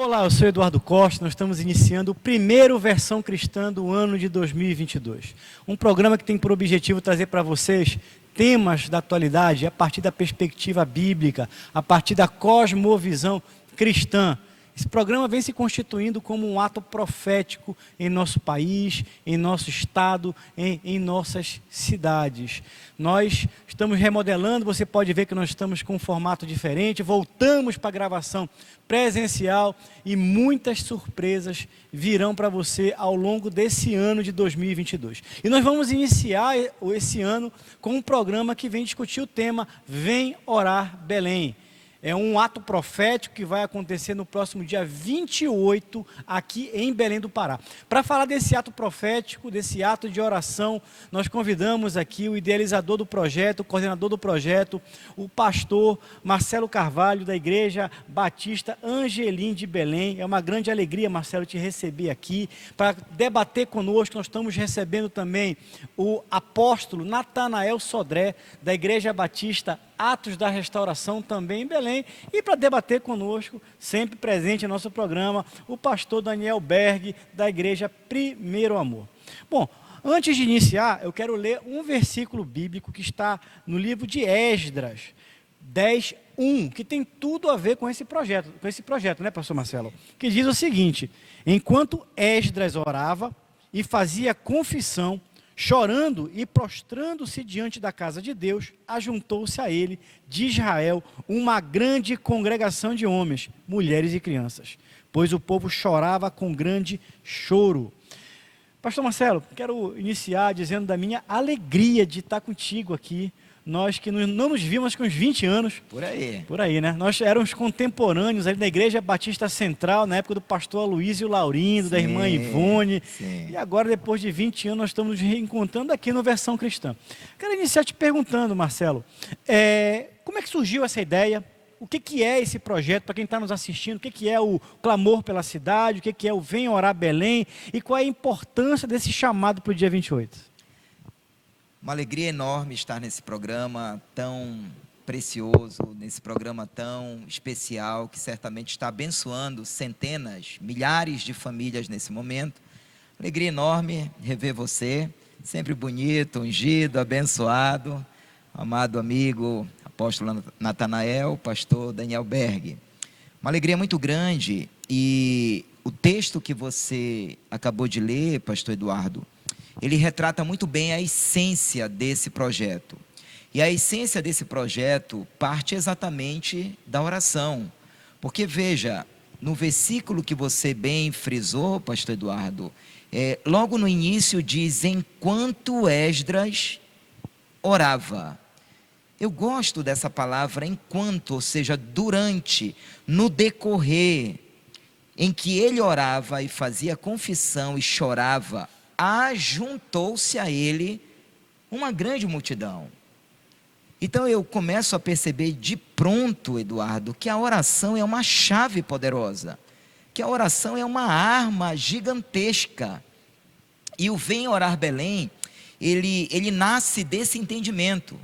Olá, eu sou Eduardo Costa, nós estamos iniciando o primeiro Versão Cristã do ano de 2022. Um programa que tem por objetivo trazer para vocês temas da atualidade a partir da perspectiva bíblica, a partir da cosmovisão cristã. Esse programa vem se constituindo como um ato profético em nosso país, em nosso estado, em nossas cidades. Nós estamos remodelando, você pode ver que nós estamos com um formato diferente, voltamos para a gravação presencial e muitas surpresas virão para você ao longo desse ano de 2022. E nós vamos iniciar esse ano com um programa que vem discutir o tema Vem Orar Belém. É um ato profético que vai acontecer no próximo dia 28, aqui em Belém do Pará. Para falar desse ato profético, desse ato de oração, nós convidamos aqui o idealizador do projeto, o coordenador do projeto, o pastor Marcelo Carvalho, da Igreja Batista Angelim de Belém. É uma grande alegria, Marcelo, te receber aqui para debater conosco. Nós estamos recebendo também o apóstolo Natanael Sodré, da Igreja Batista Atos da Restauração, também em Belém, e para debater conosco, sempre presente em nosso programa, o pastor Daniel Berg, da Igreja Primeiro Amor. Bom, antes de iniciar, eu quero ler um versículo bíblico que está no livro de Esdras, 10:1, que tem tudo a ver com esse projeto, né, pastor Marcelo? Que diz o seguinte: enquanto Esdras orava e fazia confissão, chorando e prostrando-se diante da casa de Deus, ajuntou-se a ele, de Israel, uma grande congregação de homens, mulheres e crianças, pois o povo chorava com grande choro. Pastor Marcelo, quero iniciar dizendo da minha alegria de estar contigo aqui. Nós que não nos vimos com uns 20 anos. Por aí, né? Nós éramos contemporâneos ali na Igreja Batista Central, na época do pastor Aloysio Laurindo, da irmã Ivone. Sim. E agora, depois de 20 anos, nós estamos nos reencontrando aqui no Versão Cristã. Quero iniciar te perguntando, Marcelo, como é que surgiu essa ideia? O que é esse projeto, para quem está nos assistindo? O que é o Clamor pela Cidade? O que é o Vem Orar Belém? E qual é a importância desse chamado para o dia 28? Uma alegria enorme estar nesse programa tão precioso, nesse programa tão especial, que certamente está abençoando centenas, milhares de famílias nesse momento. Alegria enorme rever você, sempre bonito, ungido, abençoado, amado amigo, apóstolo Natanael, pastor Daniel Berg. Uma alegria muito grande, e o texto que você acabou de ler, pastor Eduardo, ele retrata muito bem a essência desse projeto. E a essência desse projeto parte exatamente da oração. Porque veja, no versículo que você bem frisou, pastor Eduardo, logo no início diz: enquanto Esdras orava. Eu gosto dessa palavra enquanto, ou seja, durante, no decorrer, em que ele orava e fazia confissão e chorava, ajuntou-se a ele uma grande multidão. Então eu começo a perceber de pronto, Eduardo, que a oração é uma chave poderosa, que a oração é uma arma gigantesca. E o Vem Orar Belém, ele nasce desse entendimento,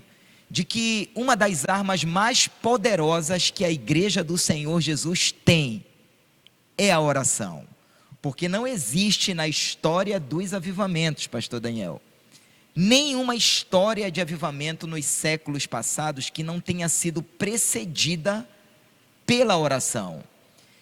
de que uma das armas mais poderosas que a Igreja do Senhor Jesus tem é a oração. Porque não existe na história dos avivamentos, pastor Daniel, nenhuma história de avivamento nos séculos passados que não tenha sido precedida pela oração.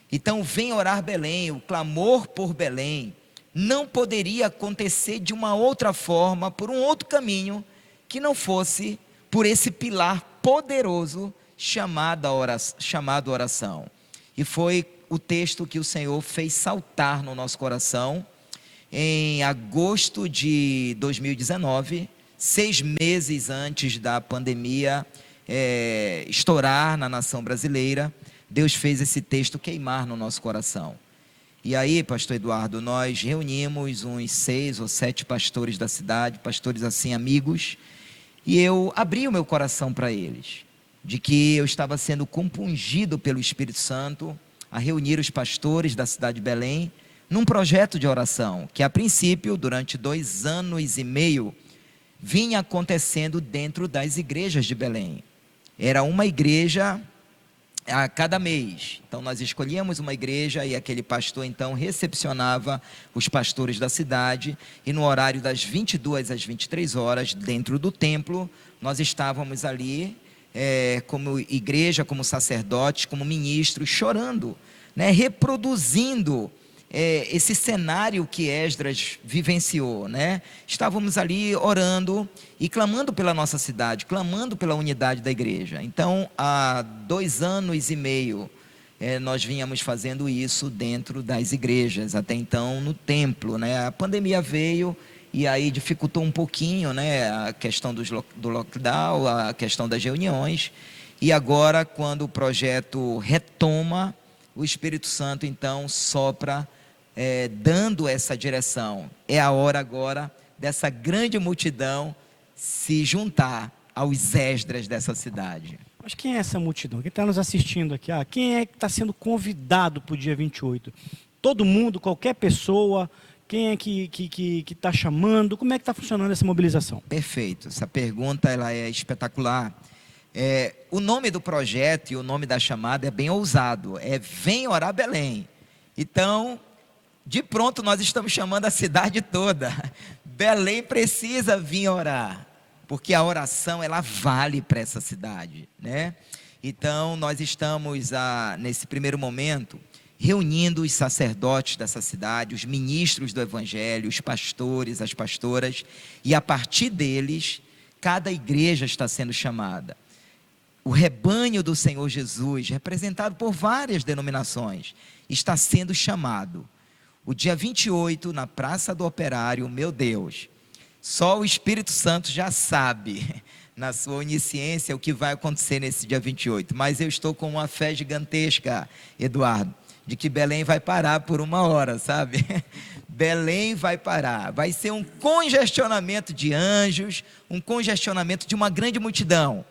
Então, Vem Orar Belém, o clamor por Belém, não poderia acontecer de uma outra forma, por um outro caminho, que não fosse por esse pilar poderoso chamado oração. E foi o texto que o Senhor fez saltar no nosso coração em agosto de 2019, 6 meses antes da pandemia estourar na nação brasileira. Deus fez esse texto queimar no nosso coração. E aí, pastor Eduardo, nós reunimos uns 6 ou 7 pastores da cidade, pastores assim, amigos, e eu abri o meu coração para eles, de que eu estava sendo compungido pelo Espírito Santo a reunir os pastores da cidade de Belém num projeto de oração, que a princípio, durante 2 anos e meio, vinha acontecendo dentro das igrejas de Belém. Era uma igreja a cada mês. Então nós escolhíamos uma igreja e aquele pastor então recepcionava os pastores da cidade, e no horário das 22 às 23 horas, dentro do templo, nós estávamos ali como igreja, como sacerdotes, como ministros, chorando, né, reproduzindo esse cenário que Esdras vivenciou, né? Estávamos ali orando e clamando pela nossa cidade, clamando pela unidade da igreja. Então, há 2 anos e meio, nós vínhamos fazendo isso dentro das igrejas, até então no templo, né? A pandemia veio e aí dificultou um pouquinho, né, a questão do lockdown, a questão das reuniões, e agora, quando o projeto retoma, o Espírito Santo então sopra, dando essa direção. É a hora agora dessa grande multidão se juntar aos Esdras dessa cidade. Mas quem é essa multidão? Quem está nos assistindo aqui? Quem é que está sendo convidado para o dia 28? Todo mundo, qualquer pessoa? Quem é que está chamando? Como é que está funcionando essa mobilização? Perfeito, essa pergunta ela é espetacular. O nome do projeto e o nome da chamada é bem ousado, Vem Orar Belém. Então, de pronto nós estamos chamando a cidade toda. Belém precisa vir orar, porque a oração ela vale para essa cidade, né? Então nós estamos nesse primeiro momento reunindo os sacerdotes dessa cidade, os ministros do evangelho, os pastores, as pastoras, e a partir deles cada igreja está sendo chamada. O rebanho do Senhor Jesus, representado por várias denominações, está sendo chamado. O dia 28, na Praça do Operário, meu Deus, só o Espírito Santo já sabe, na sua onisciência, o que vai acontecer nesse dia 28. Mas eu estou com uma fé gigantesca, Eduardo, de que Belém vai parar por 1 hora, sabe? Belém vai parar. Vai ser um congestionamento de anjos, um congestionamento de uma grande multidão,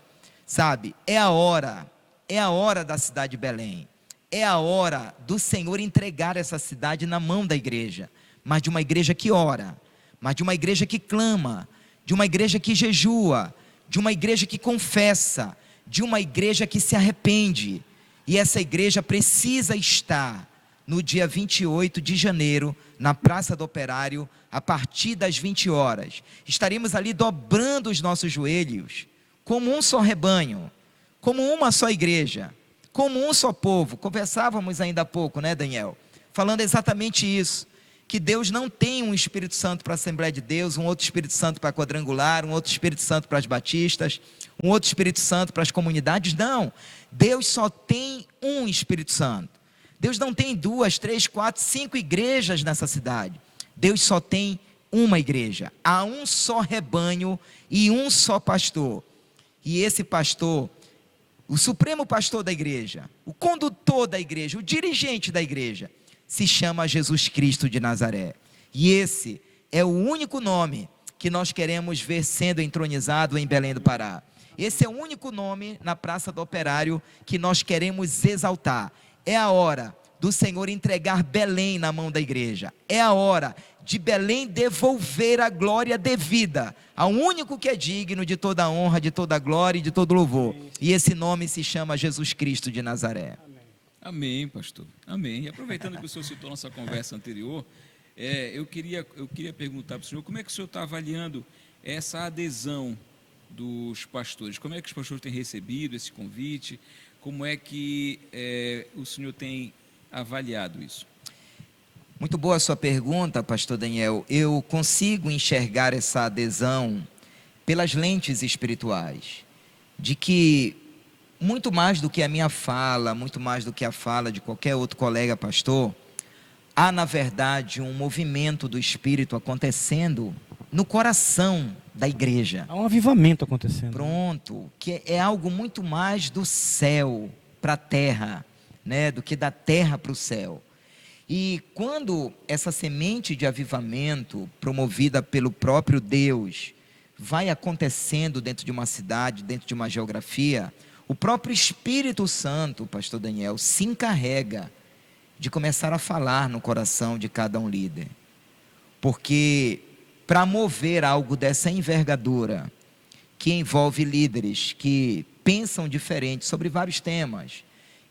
sabe? É a hora da cidade de Belém. É a hora do Senhor entregar essa cidade na mão da igreja, mas de uma igreja que ora, mas de uma igreja que clama, de uma igreja que jejua, de uma igreja que confessa, de uma igreja que se arrepende. E essa igreja precisa estar no dia 28 de janeiro, na Praça do Operário, a partir das 20 horas. Estaremos ali dobrando os nossos joelhos, como um só rebanho, como uma só igreja, como um só povo. Conversávamos ainda há pouco, né, Daniel? Falando exatamente isso, que Deus não tem um Espírito Santo para a Assembleia de Deus, um outro Espírito Santo para a Quadrangular, um outro Espírito Santo para as Batistas, um outro Espírito Santo para as comunidades. Não, Deus só tem um Espírito Santo. Deus não tem 2, 3, 4, 5 igrejas nessa cidade. Deus só tem uma igreja. Há um só rebanho e um só pastor. E esse pastor, o supremo pastor da igreja, o condutor da igreja, o dirigente da igreja, se chama Jesus Cristo de Nazaré. E esse é o único nome que nós queremos ver sendo entronizado em Belém do Pará. Esse é o único nome na Praça do Operário que nós queremos exaltar. É a hora do Senhor entregar Belém na mão da igreja. É a hora de Belém devolver a glória devida ao único que é digno de toda a honra, de toda a glória e de todo louvor. E esse nome se chama Jesus Cristo de Nazaré. Amém, pastor. Amém. E aproveitando que o senhor citou nossa conversa anterior, eu queria perguntar para o senhor como é que o senhor está avaliando essa adesão dos pastores. Como é que os pastores têm recebido esse convite? Como é que o senhor tem avaliado isso? Muito boa a sua pergunta, pastor Daniel. Eu consigo enxergar essa adesão pelas lentes espirituais, de que muito mais do que a minha fala, muito mais do que a fala de qualquer outro colega pastor, há na verdade um movimento do Espírito acontecendo no coração da igreja. Há um avivamento acontecendo. Pronto, que é algo muito mais do céu para a terra, né, do que da terra para o céu. E quando essa semente de avivamento, promovida pelo próprio Deus, vai acontecendo dentro de uma cidade, dentro de uma geografia, o próprio Espírito Santo, pastor Daniel, se encarrega de começar a falar no coração de cada um líder. Porque para mover algo dessa envergadura, que envolve líderes que pensam diferente sobre vários temas,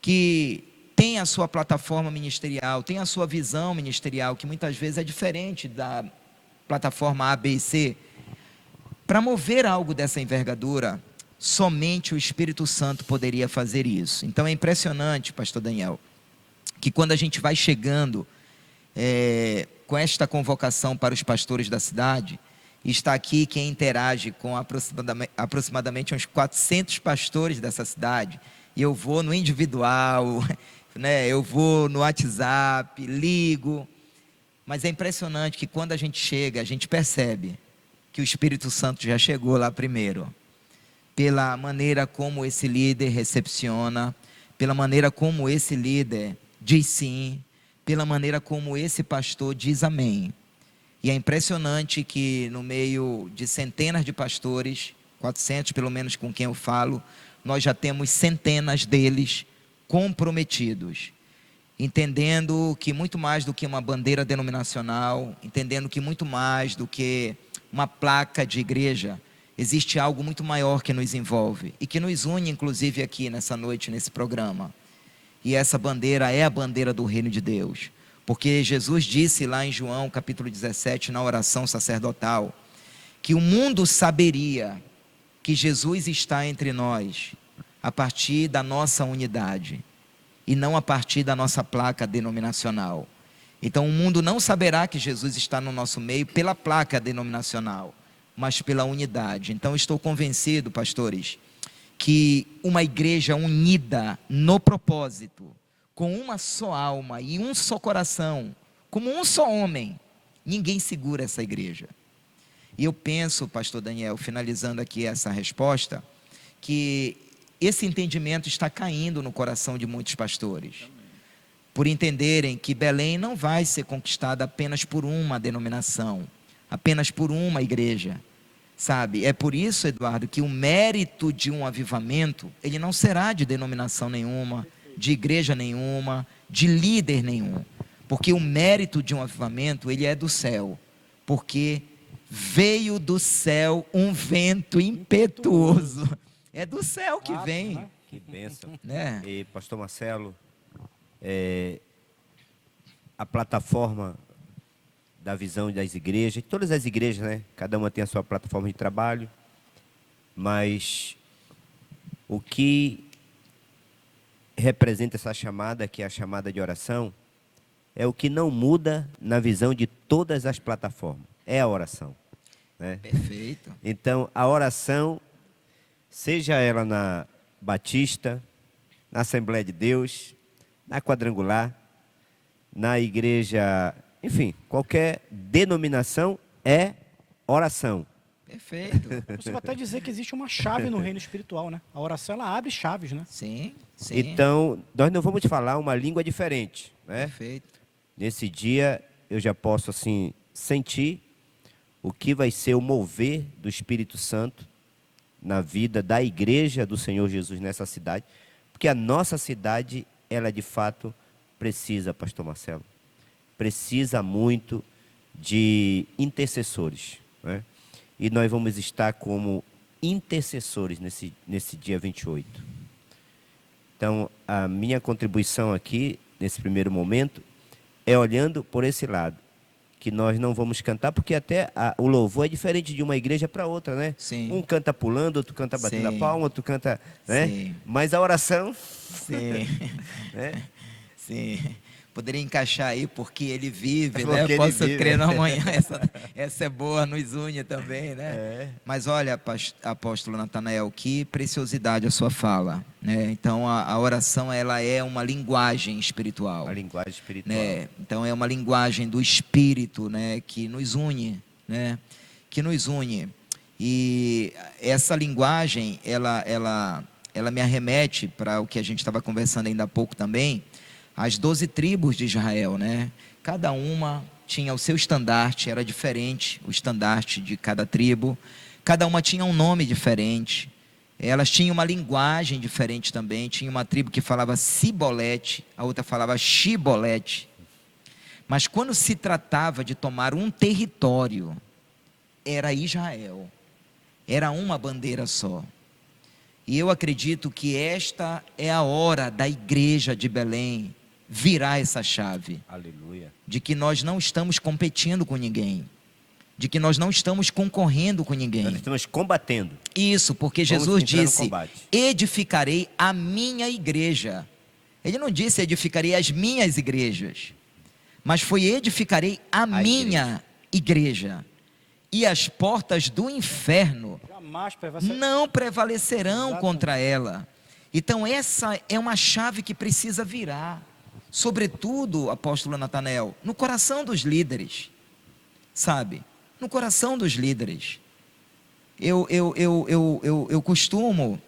que tem a sua plataforma ministerial, tem a sua visão ministerial, que muitas vezes é diferente da plataforma A, B e C. Para mover algo dessa envergadura, somente o Espírito Santo poderia fazer isso. Então é impressionante, pastor Daniel, que quando a gente vai chegando com esta convocação para os pastores da cidade, está aqui quem interage com aproximadamente uns 400 pastores dessa cidade, e eu vou no individual, né, eu vou no WhatsApp, ligo, mas é impressionante que quando a gente chega, a gente percebe que o Espírito Santo já chegou lá primeiro, pela maneira como esse líder recepciona, pela maneira como esse líder diz sim, pela maneira como esse pastor diz amém. E é impressionante que no meio de centenas de pastores, 400 pelo menos com quem eu falo, nós já temos centenas deles comprometidos, entendendo que muito mais do que uma bandeira denominacional, entendendo que muito mais do que uma placa de igreja, existe algo muito maior que nos envolve e que nos une, inclusive aqui nessa noite, nesse programa. E essa bandeira é a bandeira do reino de Deus, porque Jesus disse lá em João capítulo 17, na oração sacerdotal, que o mundo saberia que Jesus está entre nós a partir da nossa unidade e não a partir da nossa placa denominacional. Então o mundo não saberá que Jesus está no nosso meio pela placa denominacional, mas pela unidade. Então estou convencido, pastores, que uma igreja unida no propósito, com uma só alma e um só coração, como um só homem, ninguém segura essa igreja. E eu penso, pastor Daniel, finalizando aqui essa resposta, que esse entendimento está caindo no coração de muitos pastores, por entenderem que Belém não vai ser conquistada apenas por uma denominação, apenas por uma igreja, sabe? É por isso, Eduardo, que o mérito de um avivamento, ele não será de denominação nenhuma, de igreja nenhuma, de líder nenhum, porque o mérito de um avivamento, ele é do céu, porque veio do céu um vento impetuoso, é do céu que vem. Que bênção, né? E pastor Marcelo, a plataforma da visão das igrejas, todas as igrejas, né? Cada uma tem a sua plataforma de trabalho, mas o que representa essa chamada, que é a chamada de oração, é o que não muda na visão de todas as plataformas, é a oração, né? Perfeito. Então, a oração, seja ela na Batista, na Assembleia de Deus, na Quadrangular, na igreja, enfim, qualquer denominação é oração. Perfeito. Você vai até dizer que existe uma chave no reino espiritual, né? A oração, ela abre chaves, né? Sim, sim. Então, nós não vamos falar uma língua diferente, né? Perfeito. Nesse dia, eu já posso, assim, sentir o que vai ser o mover do Espírito Santo na vida da igreja do Senhor Jesus nessa cidade, porque a nossa cidade, ela de fato precisa, pastor Marcelo, precisa muito de intercessores, né? E nós vamos estar como intercessores nesse dia 28. Então, a minha contribuição aqui, nesse primeiro momento, é olhando por esse lado, que nós não vamos cantar, porque até o louvor é diferente de uma igreja para outra, né? Sim. Um canta pulando, outro canta batendo Sim. a palma, outro canta, né? Sim. Mas a oração, Sim. né? Sim. Poderia encaixar aí, porque ele vive, Porque né? ele Posso vive. crer no amanhã. Essa é boa, nos une também, né? Mas olha, apóstolo Natanael, que preciosidade a sua fala, né? Então a oração, ela é uma linguagem espiritual, A linguagem espiritual. né? Então é uma linguagem do Espírito, né? Que nos une, né? Que nos une. E essa linguagem, ela me arremete para o que a gente estava conversando ainda há pouco também, as 12 tribos de Israel, né? Cada uma tinha o seu estandarte, era diferente o estandarte de cada tribo, cada uma tinha um nome diferente, elas tinham uma linguagem diferente também. Tinha uma tribo que falava Sibolete, a outra falava Shibolete, mas quando se tratava de tomar um território, era Israel, era uma bandeira só. E eu acredito que esta é a hora da igreja de Belém virar essa chave. Aleluia. De que nós não estamos competindo com ninguém. De que nós não estamos concorrendo com ninguém. Nós estamos combatendo. Isso, porque Vamos Jesus entrar no disse, combate. edificarei a minha igreja. Ele não disse edificarei as minhas igrejas, mas foi edificarei a minha igreja. E as portas do inferno Jamais não prevalecerão contra ela. Então essa é uma chave que precisa virar. Sobretudo, apóstolo Natanael, no coração dos líderes. Sabe? No coração dos líderes. Eu costumo,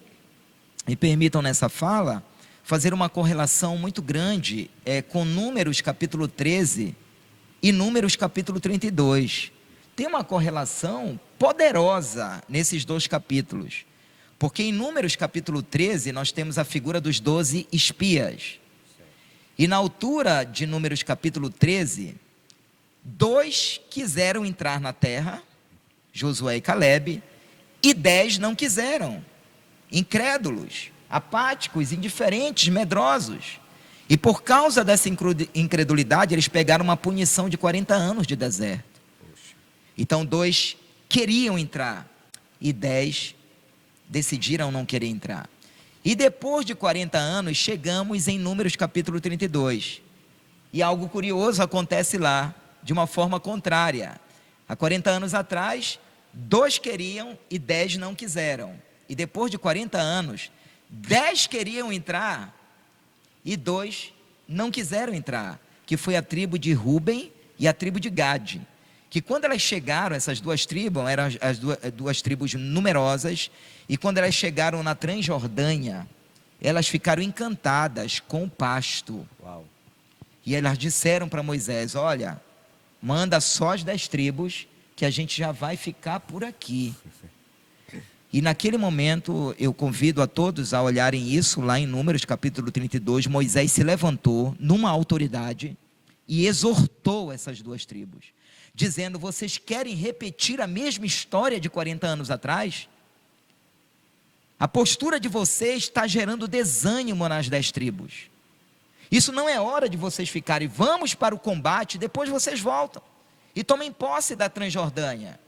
me permitam nessa fala, fazer uma correlação muito grande com Números capítulo 13 e Números capítulo 32. Tem uma correlação poderosa nesses dois capítulos. Porque em Números capítulo 13 nós temos a figura dos 12 espias. E na altura de Números capítulo 13, 2 quiseram entrar na terra, Josué e Calebe, e 10 não quiseram, incrédulos, apáticos, indiferentes, medrosos. E por causa dessa incredulidade, eles pegaram uma punição de 40 anos de deserto. Então 2 queriam entrar, e 10 decidiram não querer entrar. E depois de 40 anos, chegamos em Números capítulo 32. E algo curioso acontece lá, de uma forma contrária. Há 40 anos atrás, 2 queriam e 10 não quiseram. E depois de 40 anos, 10 queriam entrar e 2 não quiseram entrar. Que foi a tribo de Ruben e a tribo de Gade. Que quando elas chegaram, essas duas tribos, eram as duas tribos numerosas, e quando elas chegaram na Transjordânia, elas ficaram encantadas com o pasto. Uau. E elas disseram para Moisés, olha, manda só as 10 tribos, que a gente já vai ficar por aqui. E naquele momento, eu convido a todos a olharem isso, lá em Números capítulo 32, Moisés se levantou numa autoridade e exortou essas 2 tribos, dizendo, vocês querem repetir a mesma história de 40 anos atrás? A postura de vocês está gerando desânimo nas 10 tribos. Isso não é hora de vocês ficarem, vamos para o combate, depois vocês voltam. E tomem posse da Transjordânia.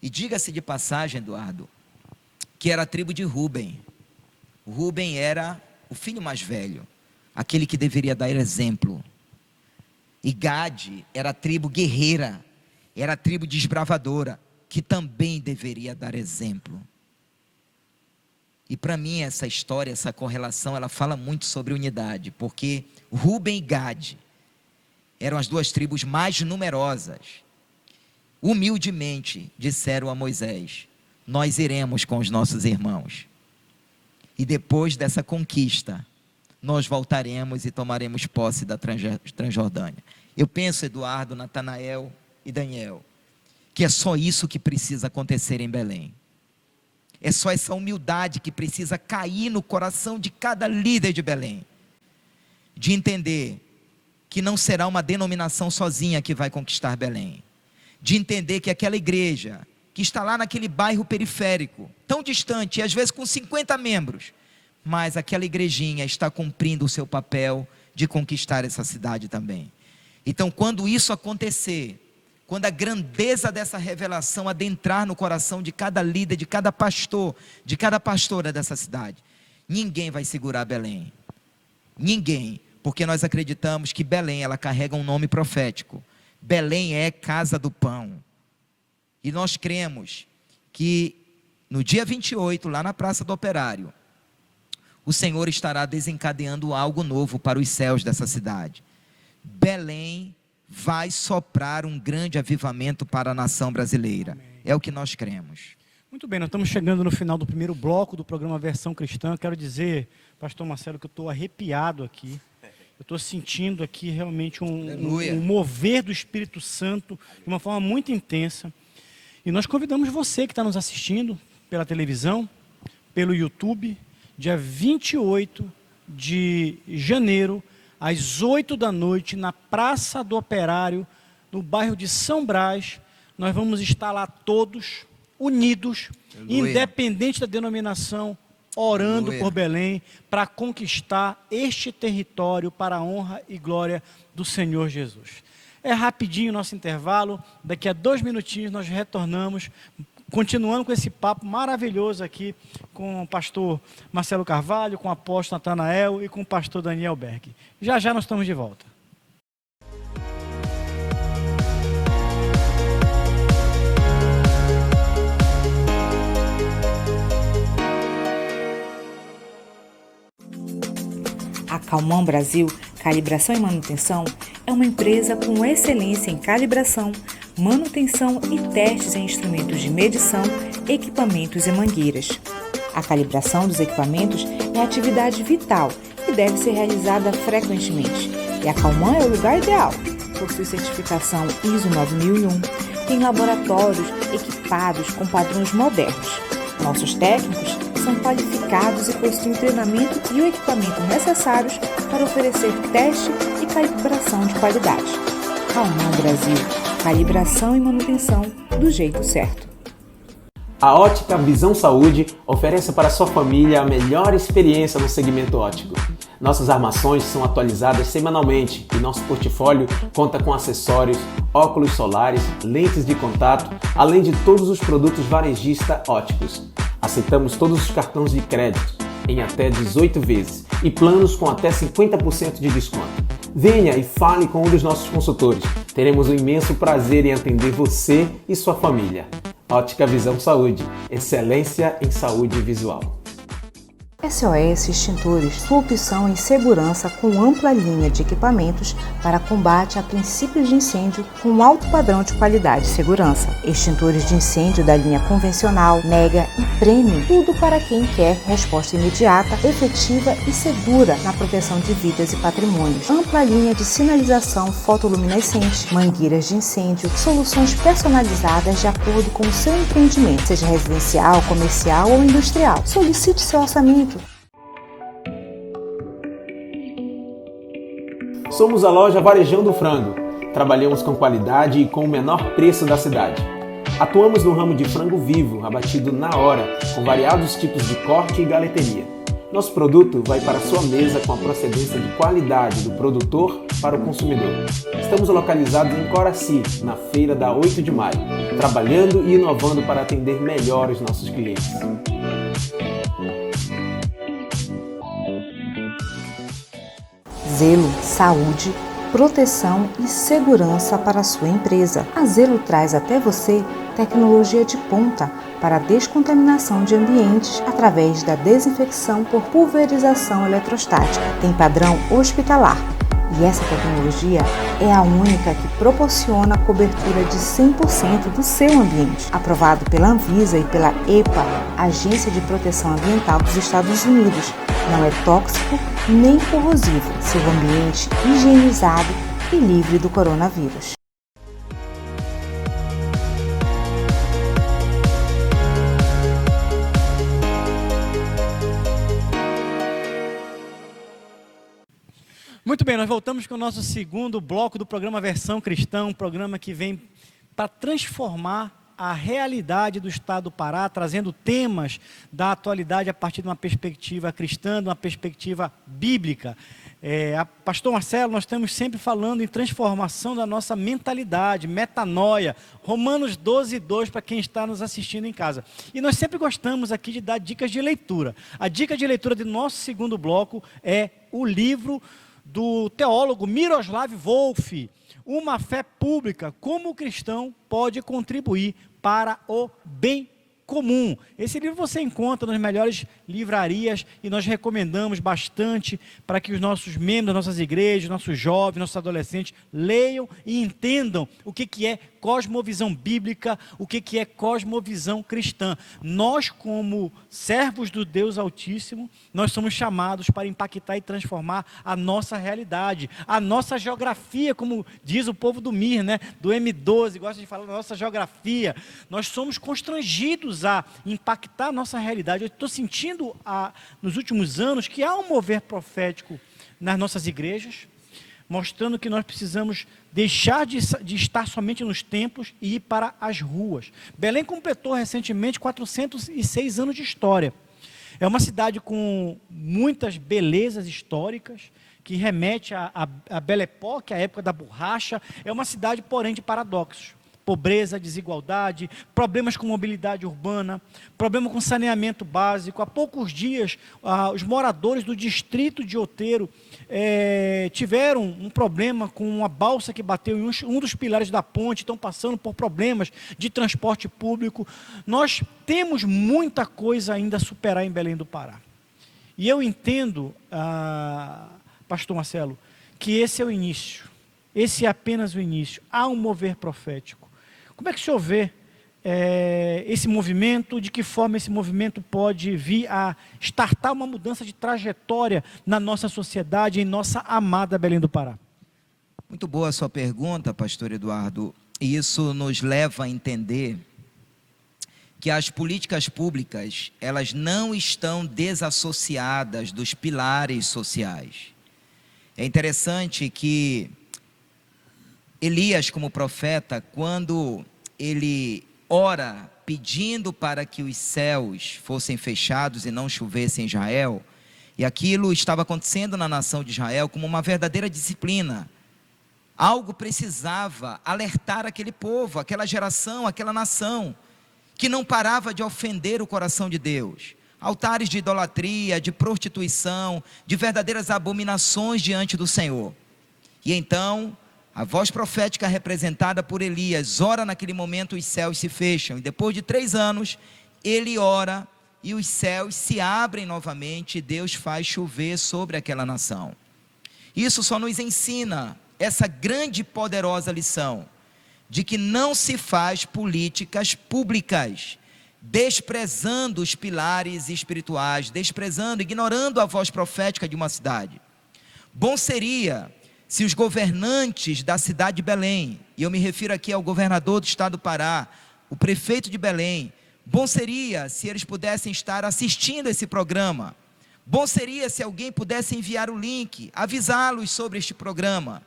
E diga-se de passagem, Eduardo, que era a tribo de Ruben. Ruben era o filho mais velho, aquele que deveria dar exemplo. E Gade era a tribo guerreira, era a tribo desbravadora, que também deveria dar exemplo. E para mim essa história, essa correlação, ela fala muito sobre unidade, porque Ruben e Gade eram as 2 tribos mais numerosas. Humildemente disseram a Moisés, nós iremos com os nossos irmãos. E depois dessa conquista, nós voltaremos e tomaremos posse da Transjordânia. Eu penso, Eduardo, Natanael e Daniel, que é só isso que precisa acontecer em Belém. É só essa humildade que precisa cair no coração de cada líder de Belém. De entender que não será uma denominação sozinha que vai conquistar Belém. De entender que aquela igreja, que está lá naquele bairro periférico, tão distante, e às vezes com 50 membros, mas aquela igrejinha está cumprindo o seu papel de conquistar essa cidade também. Então, quando isso acontecer, quando a grandeza dessa revelação adentrar no coração de cada líder, de cada pastor, de cada pastora dessa cidade, ninguém vai segurar Belém. Ninguém, porque nós acreditamos que Belém, ela carrega um nome profético. Belém é casa do pão. E nós cremos que no dia 28, lá na Praça do Operário, o Senhor estará desencadeando algo novo para os céus dessa cidade. Belém vai soprar um grande avivamento para a nação brasileira. É o que nós cremos. Muito bem, nós estamos chegando no final do primeiro bloco do programa Versão Cristã. Quero dizer, pastor Marcelo, que eu estou arrepiado aqui. Eu estou sentindo aqui realmente um mover do Espírito Santo de uma forma muito intensa. E nós convidamos você que está nos assistindo pela televisão, pelo YouTube, dia 28 de janeiro, às 8 da noite, na Praça do Operário, no bairro de São Brás. Nós vamos estar lá todos unidos, Aleluia. independente da denominação, orando Aleluia. por Belém, para conquistar este território para a honra e glória do Senhor Jesus. É rapidinho o nosso intervalo, daqui a 2 minutinhos nós retornamos, continuando com esse papo maravilhoso aqui com o pastor Marcelo Carvalho, com o apóstolo Natanael e com o pastor Daniel Berg. Já já nós estamos de volta. A Calman Brasil Calibração e Manutenção é uma empresa com excelência em calibração, manutenção e testes em instrumentos de medição, equipamentos e mangueiras. A calibração dos equipamentos é atividade vital e deve ser realizada frequentemente. E a Calman é o lugar ideal. Possui certificação ISO 9001, tem laboratórios equipados com padrões modernos. Nossos técnicos são qualificados e possuem o treinamento e o equipamento necessários para oferecer teste e calibração de qualidade. Calman Brasil, calibração e manutenção do jeito certo. A Ótica Visão Saúde oferece para sua família a melhor experiência no segmento óptico. Nossas armações são atualizadas semanalmente e nosso portfólio conta com acessórios, óculos solares, lentes de contato, além de todos os produtos varejista ópticos. Aceitamos todos os cartões de crédito em até 18 vezes e planos com até 50% de desconto. Venha e fale com um dos nossos consultores. Teremos um imenso prazer em atender você e sua família. Ótica Visão Saúde, excelência em saúde visual. SOS Extintores, sua opção em segurança com ampla linha de equipamentos para combate a princípios de incêndio com alto padrão de qualidade e segurança. Extintores de incêndio da linha convencional, mega e premium, tudo para quem quer resposta imediata, efetiva e segura na proteção de vidas e patrimônios. Ampla linha de sinalização fotoluminescente, mangueiras de incêndio, soluções personalizadas de acordo com o seu empreendimento, seja residencial, comercial ou industrial. Solicite seu orçamento. Somos a loja Varejão Frango. Trabalhamos com qualidade e com o menor preço da cidade. Atuamos no ramo de frango vivo, abatido na hora, com variados tipos de corte e galeteria. Nosso produto vai para a sua mesa com a procedência de qualidade do produtor para o consumidor. Estamos localizados em Coraci, na feira da 8 de maio, trabalhando e inovando para atender melhor os nossos clientes. Zelo, saúde, proteção e segurança para a sua empresa. A Zelo traz até você tecnologia de ponta para a descontaminação de ambientes através da desinfecção por pulverização eletrostática. Tem padrão hospitalar e essa tecnologia é a única que proporciona a cobertura de 100% do seu ambiente. Aprovado pela Anvisa e pela EPA, Agência de Proteção Ambiental dos Estados Unidos. Não é tóxico nem corrosivo. Seu ambiente higienizado e livre do coronavírus. Muito bem, nós voltamos com o nosso segundo bloco do programa Versão Cristã, um programa que vem para transformar a realidade do Estado do Pará, trazendo temas da atualidade a partir de uma perspectiva cristã, de uma perspectiva bíblica. Pastor Marcelo, nós estamos sempre falando em transformação da nossa mentalidade, metanoia, Romanos 12:2 para quem está nos assistindo em casa. E nós sempre gostamos aqui de dar dicas de leitura. A dica de leitura do nosso segundo bloco é o livro do teólogo Miroslav Volf, Uma Fé Pública, como o cristão pode contribuir para o bem comum. Esse livro você encontra nas melhores livrarias e nós recomendamos bastante para que os nossos membros das nossas igrejas, nossos jovens, nossos adolescentes leiam e entendam o que é cosmovisão bíblica, o que é cosmovisão cristã. Nós, como servos do Deus Altíssimo, nós somos chamados para impactar e transformar a nossa realidade, a nossa geografia, como diz o povo do MIR, né? Do M12, gosta de falar da nossa geografia. Nós somos constrangidos a impactar a nossa realidade. Eu estou sentindo nos últimos anos que há um mover profético nas nossas igrejas, mostrando que nós precisamos deixar de estar somente nos templos e ir para as ruas. Belém completou recentemente 406 anos de história. É uma cidade com muitas belezas históricas, que remete à Belle Époque, à época da borracha. É uma cidade, porém, de paradoxos. Pobreza, desigualdade, problemas com mobilidade urbana, problema com saneamento básico. Há poucos dias, os moradores do distrito de Outeiro tiveram um problema com uma balsa que bateu em um dos pilares da ponte, estão passando por problemas de transporte público. Nós temos muita coisa ainda a superar em Belém do Pará. E eu entendo, pastor Marcelo, que esse é o início. Esse é apenas o início. Há um mover profético. Como é que o senhor vê esse movimento? De que forma esse movimento pode vir a startar uma mudança de trajetória na nossa sociedade, em nossa amada Belém do Pará? Muito boa a sua pergunta, pastor Eduardo. E isso nos leva a entender que as políticas públicas, elas não estão desassociadas dos pilares sociais. É interessante que Elias, como profeta, quando ele ora pedindo para que os céus fossem fechados e não chovesse em Israel, e aquilo estava acontecendo na nação de Israel como uma verdadeira disciplina. Algo precisava alertar aquele povo, aquela geração, aquela nação, que não parava de ofender o coração de Deus. Altares de idolatria, de prostituição, de verdadeiras abominações diante do Senhor. E então a voz profética representada por Elias ora naquele momento, os céus se fecham. E depois de 3 anos, ele ora e os céus se abrem novamente e Deus faz chover sobre aquela nação. Isso só nos ensina essa grande e poderosa lição de que não se faz políticas públicas desprezando os pilares espirituais, desprezando, ignorando a voz profética de uma cidade. Bom seria se os governantes da cidade de Belém, e eu me refiro aqui ao governador do estado do Pará, o prefeito de Belém, bom seria se eles pudessem estar assistindo esse programa. Bom seria se alguém pudesse enviar o link, avisá-los sobre este programa,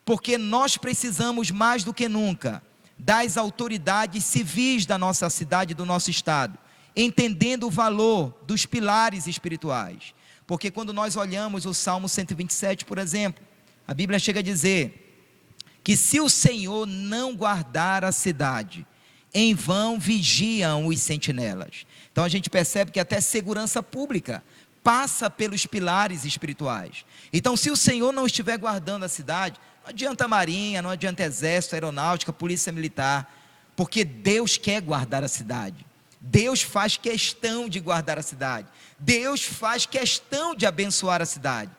porque nós precisamos mais do que nunca das autoridades civis da nossa cidade, do nosso estado, entendendo o valor dos pilares espirituais. Porque quando nós olhamos o Salmo 127, por exemplo, a Bíblia chega a dizer que se o Senhor não guardar a cidade, em vão vigiam os sentinelas. Então a gente percebe que até segurança pública passa pelos pilares espirituais. Então, se o Senhor não estiver guardando a cidade, não adianta a marinha, não adianta exército, aeronáutica, polícia militar, porque Deus quer guardar a cidade. Deus faz questão de guardar a cidade. Deus faz questão de abençoar a cidade.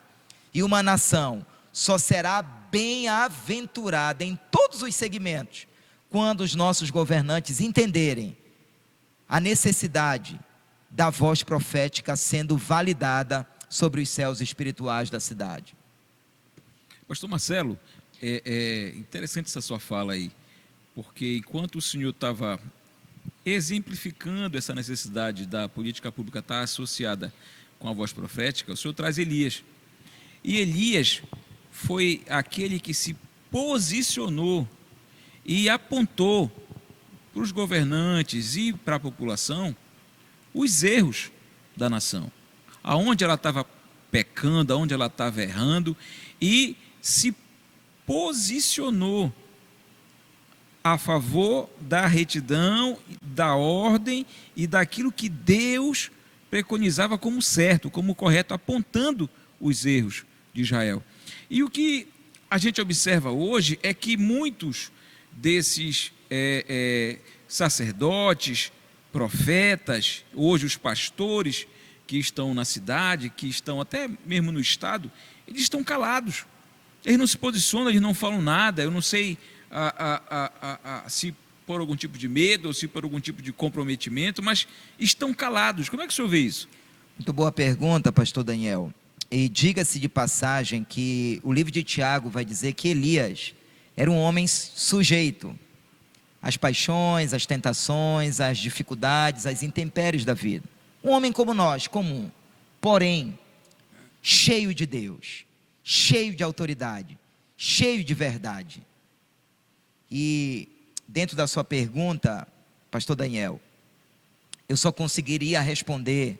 E uma nação só será bem-aventurada em todos os segmentos quando os nossos governantes entenderem a necessidade da voz profética sendo validada sobre os céus espirituais da cidade. Pastor Marcelo, é interessante essa sua fala aí, porque enquanto o senhor estava exemplificando essa necessidade da política pública estar associada com a voz profética, o senhor traz Elias. E Elias foi aquele que se posicionou e apontou para os governantes e para a população os erros da nação, aonde ela estava pecando, aonde ela estava errando, e se posicionou a favor da retidão, da ordem e daquilo que Deus preconizava como certo, como correto, apontando os erros de Israel. E o que a gente observa hoje é que muitos desses sacerdotes, profetas, hoje os pastores que estão na cidade, que estão até mesmo no estado, eles estão calados, eles não se posicionam, eles não falam nada. Eu não sei se por algum tipo de medo ou se por algum tipo de comprometimento, mas estão calados. Como é que o senhor vê isso? Muito boa pergunta, pastor Daniel. E diga-se de passagem que o livro de Tiago vai dizer que Elias era um homem sujeito às paixões, às tentações, às dificuldades, às intempéries da vida. Um homem como nós, comum, porém cheio de Deus, cheio de autoridade, cheio de verdade. E dentro da sua pergunta, pastor Daniel, eu só conseguiria responder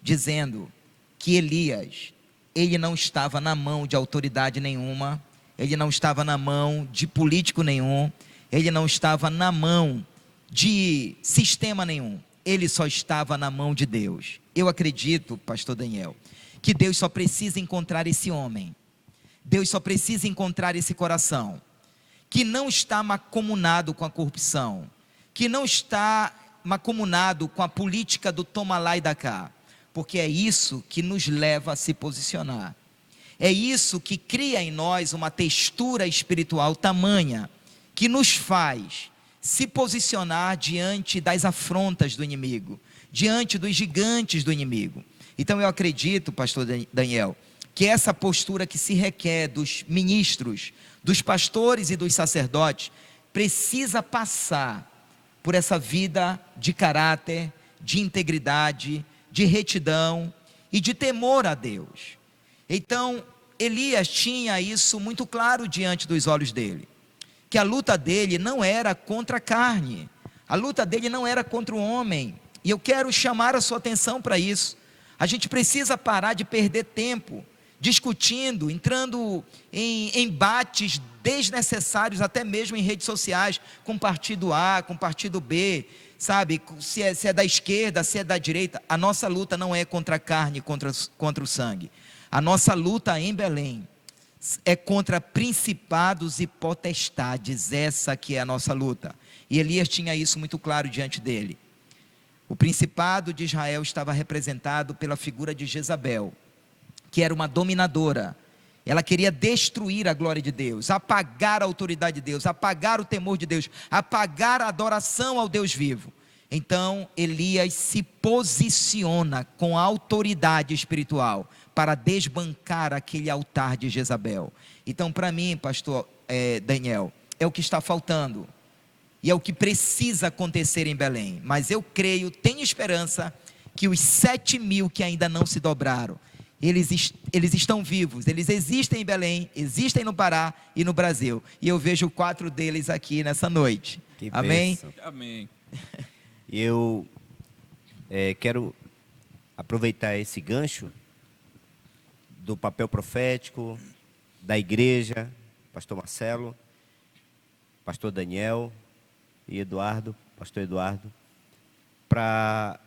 dizendo que Elias, ele não estava na mão de autoridade nenhuma, ele não estava na mão de político nenhum, ele não estava na mão de sistema nenhum, ele só estava na mão de Deus. Eu acredito, pastor Daniel, que Deus só precisa encontrar esse homem, Deus só precisa encontrar esse coração, que não está macumunado com a corrupção, que não está macumunado com a política do toma lá e dá cá, porque é isso que nos leva a se posicionar, é isso que cria em nós uma textura espiritual tamanha, que nos faz se posicionar diante das afrontas do inimigo, diante dos gigantes do inimigo. Então eu acredito, pastor Daniel, que essa postura que se requer dos ministros, dos pastores e dos sacerdotes, precisa passar por essa vida de caráter, de integridade, de retidão e de temor a Deus. Então, Elias tinha isso muito claro diante dos olhos dele, que a luta dele não era contra a carne, a luta dele não era contra o homem, e eu quero chamar a sua atenção para isso. A gente precisa parar de perder tempo discutindo, entrando em embates desnecessários, até mesmo em redes sociais, com partido A, com partido B, sabe, se é da esquerda, se é da direita. A nossa luta não é contra a carne, contra o sangue. A nossa luta em Belém é contra principados e potestades, essa que é a nossa luta. E Elias tinha isso muito claro diante dele. O principado de Israel estava representado pela figura de Jezabel, que era uma dominadora. Ela queria destruir a glória de Deus, apagar a autoridade de Deus, apagar o temor de Deus, apagar a adoração ao Deus vivo. Então Elias se posiciona com a autoridade espiritual para desbancar aquele altar de Jezabel. Então, para mim, pastor Daniel, é o que está faltando, e é o que precisa acontecer em Belém. Mas eu creio, tenho esperança, que os 7.000 que ainda não se dobraram, eles estão vivos, eles existem em Belém, existem no Pará e no Brasil, e eu vejo 4 deles aqui nessa noite. Que Amém? bênção. Amém. E eu quero aproveitar esse gancho do papel profético da igreja, pastor Marcelo, pastor Daniel e Eduardo, pastor Eduardo, para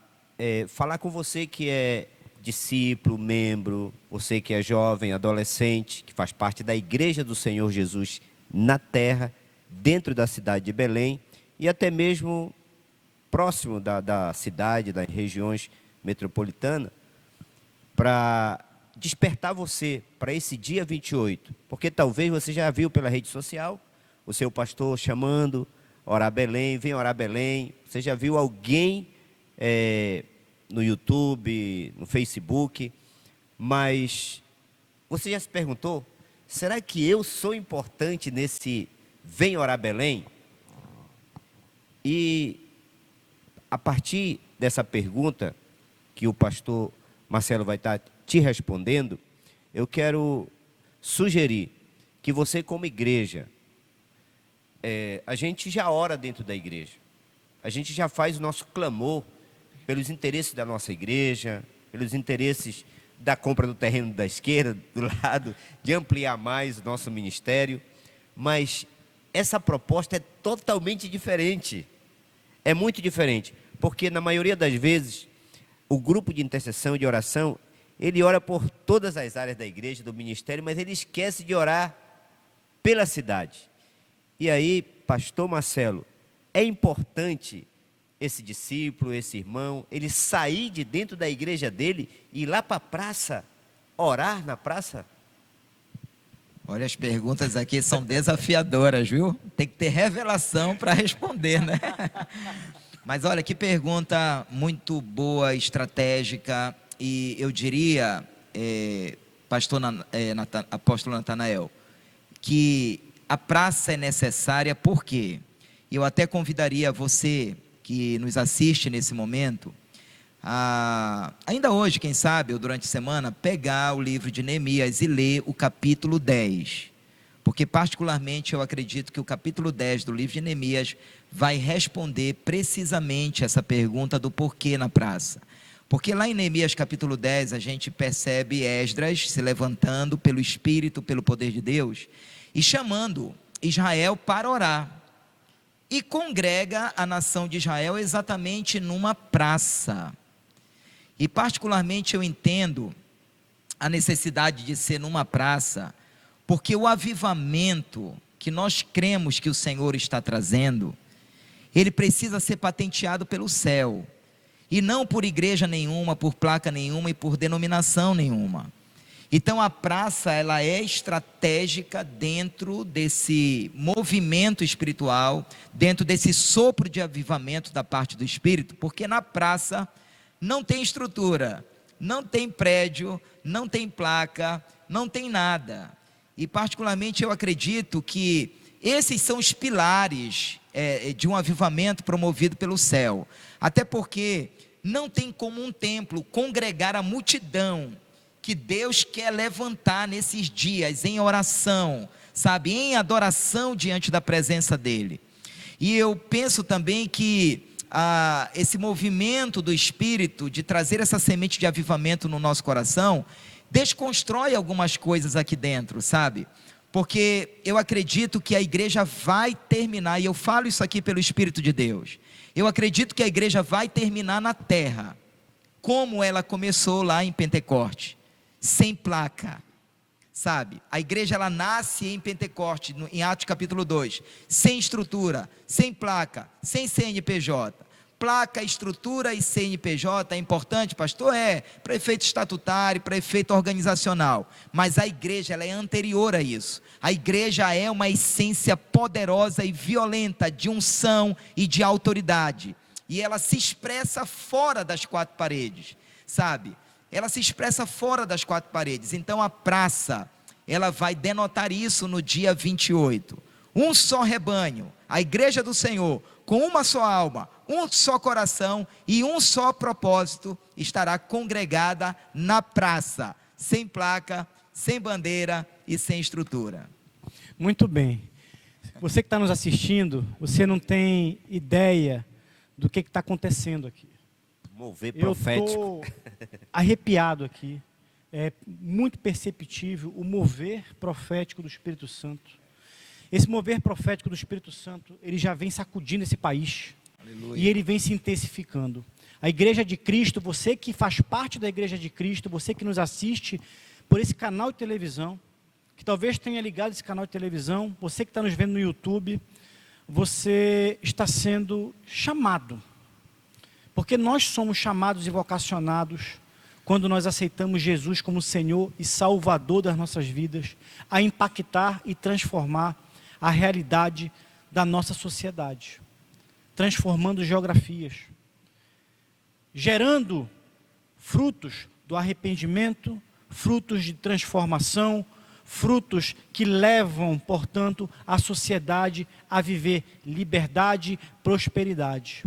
falar com você que é discípulo, membro, você que é jovem, adolescente, que faz parte da igreja do Senhor Jesus na terra, dentro da cidade de Belém e até mesmo próximo da cidade, das regiões metropolitanas, para despertar você para esse dia 28, porque talvez você já viu pela rede social o seu pastor chamando, orar Belém, vem orar Belém, você já viu alguém no YouTube, no Facebook, mas você já se perguntou, será que eu sou importante nesse vem orar Belém? E a partir dessa pergunta que o pastor Marcelo vai estar te respondendo, eu quero sugerir que você, como igreja, a gente já ora dentro da igreja, a gente já faz o nosso clamor pelos interesses da nossa igreja, pelos interesses da compra do terreno da esquerda, do lado, de ampliar mais o nosso ministério, mas essa proposta é totalmente diferente, é muito diferente, porque na maioria das vezes, o grupo de intercessão e de oração, ele ora por todas as áreas da igreja, do ministério, mas ele esquece de orar pela cidade. E aí, pastor Marcelo, é importante esse discípulo, esse irmão, ele sair de dentro da igreja dele e ir lá para a praça, orar na praça? Olha, as perguntas aqui são desafiadoras, viu? Tem que ter revelação para responder, né? Mas olha, que pergunta muito boa, estratégica, e eu diria, apóstolo Natanael, que a praça é necessária, por quê? Eu até convidaria você que nos assiste nesse momento, ainda hoje, quem sabe, ou durante a semana, pegar o livro de Neemias e ler o capítulo 10, porque particularmente eu acredito que o capítulo 10 do livro de Neemias vai responder precisamente essa pergunta do porquê na praça. Porque lá em Neemias capítulo 10 a gente percebe Esdras se levantando pelo Espírito, pelo poder de Deus, e chamando Israel para orar. E congrega a nação de Israel exatamente numa praça. E particularmente eu entendo a necessidade de ser numa praça, porque o avivamento que nós cremos que o Senhor está trazendo, ele precisa ser patenteado pelo céu, e não por igreja nenhuma, por placa nenhuma e por denominação nenhuma. Então a praça, ela é estratégica dentro desse movimento espiritual, dentro desse sopro de avivamento da parte do Espírito, porque na praça não tem estrutura, não tem prédio, não tem placa, não tem nada. E particularmente eu acredito que esses são os pilares de um avivamento promovido pelo céu. Até porque não tem como um templo congregar a multidão que Deus quer levantar nesses dias, em oração, sabe, em adoração diante da presença dEle. E eu penso também que esse movimento do Espírito, de trazer essa semente de avivamento no nosso coração, desconstrói algumas coisas aqui dentro, sabe, porque eu acredito que a igreja vai terminar, e eu falo isso aqui pelo Espírito de Deus, eu acredito que a igreja vai terminar na terra, como ela começou lá em Pentecoste, sem placa, sabe, a igreja ela nasce em Pentecoste, em Atos capítulo 2, sem estrutura, sem placa, sem CNPJ, placa, estrutura e CNPJ é importante, pastor? Para efeito estatutário, para efeito organizacional, mas a igreja ela é anterior a isso, a igreja é uma essência poderosa e violenta, de unção e de autoridade, e ela se expressa fora das quatro paredes, sabe, ela se expressa fora das quatro paredes. Então a praça, ela vai denotar isso no dia 28, um só rebanho, a igreja do Senhor, com uma só alma, um só coração e um só propósito, estará congregada na praça, sem placa, sem bandeira e sem estrutura. Muito bem. Você que está nos assistindo, você não tem ideia do que está acontecendo aqui. Mover profético. Eu estou arrepiado aqui. É muito perceptível o mover profético do Espírito Santo. Esse mover profético do Espírito Santo, ele já vem sacudindo esse país. Aleluia. E ele vem se intensificando. A Igreja de Cristo, você que faz parte da Igreja de Cristo, você que nos assiste por esse canal de televisão, que talvez tenha ligado esse canal de televisão, você que está nos vendo no YouTube, você está sendo chamado. Porque nós somos chamados e vocacionados, quando nós aceitamos Jesus como Senhor e Salvador das nossas vidas, a impactar e transformar a realidade da nossa sociedade, transformando geografias, gerando frutos do arrependimento, frutos de transformação, frutos que levam, portanto, a sociedade a viver liberdade, prosperidade.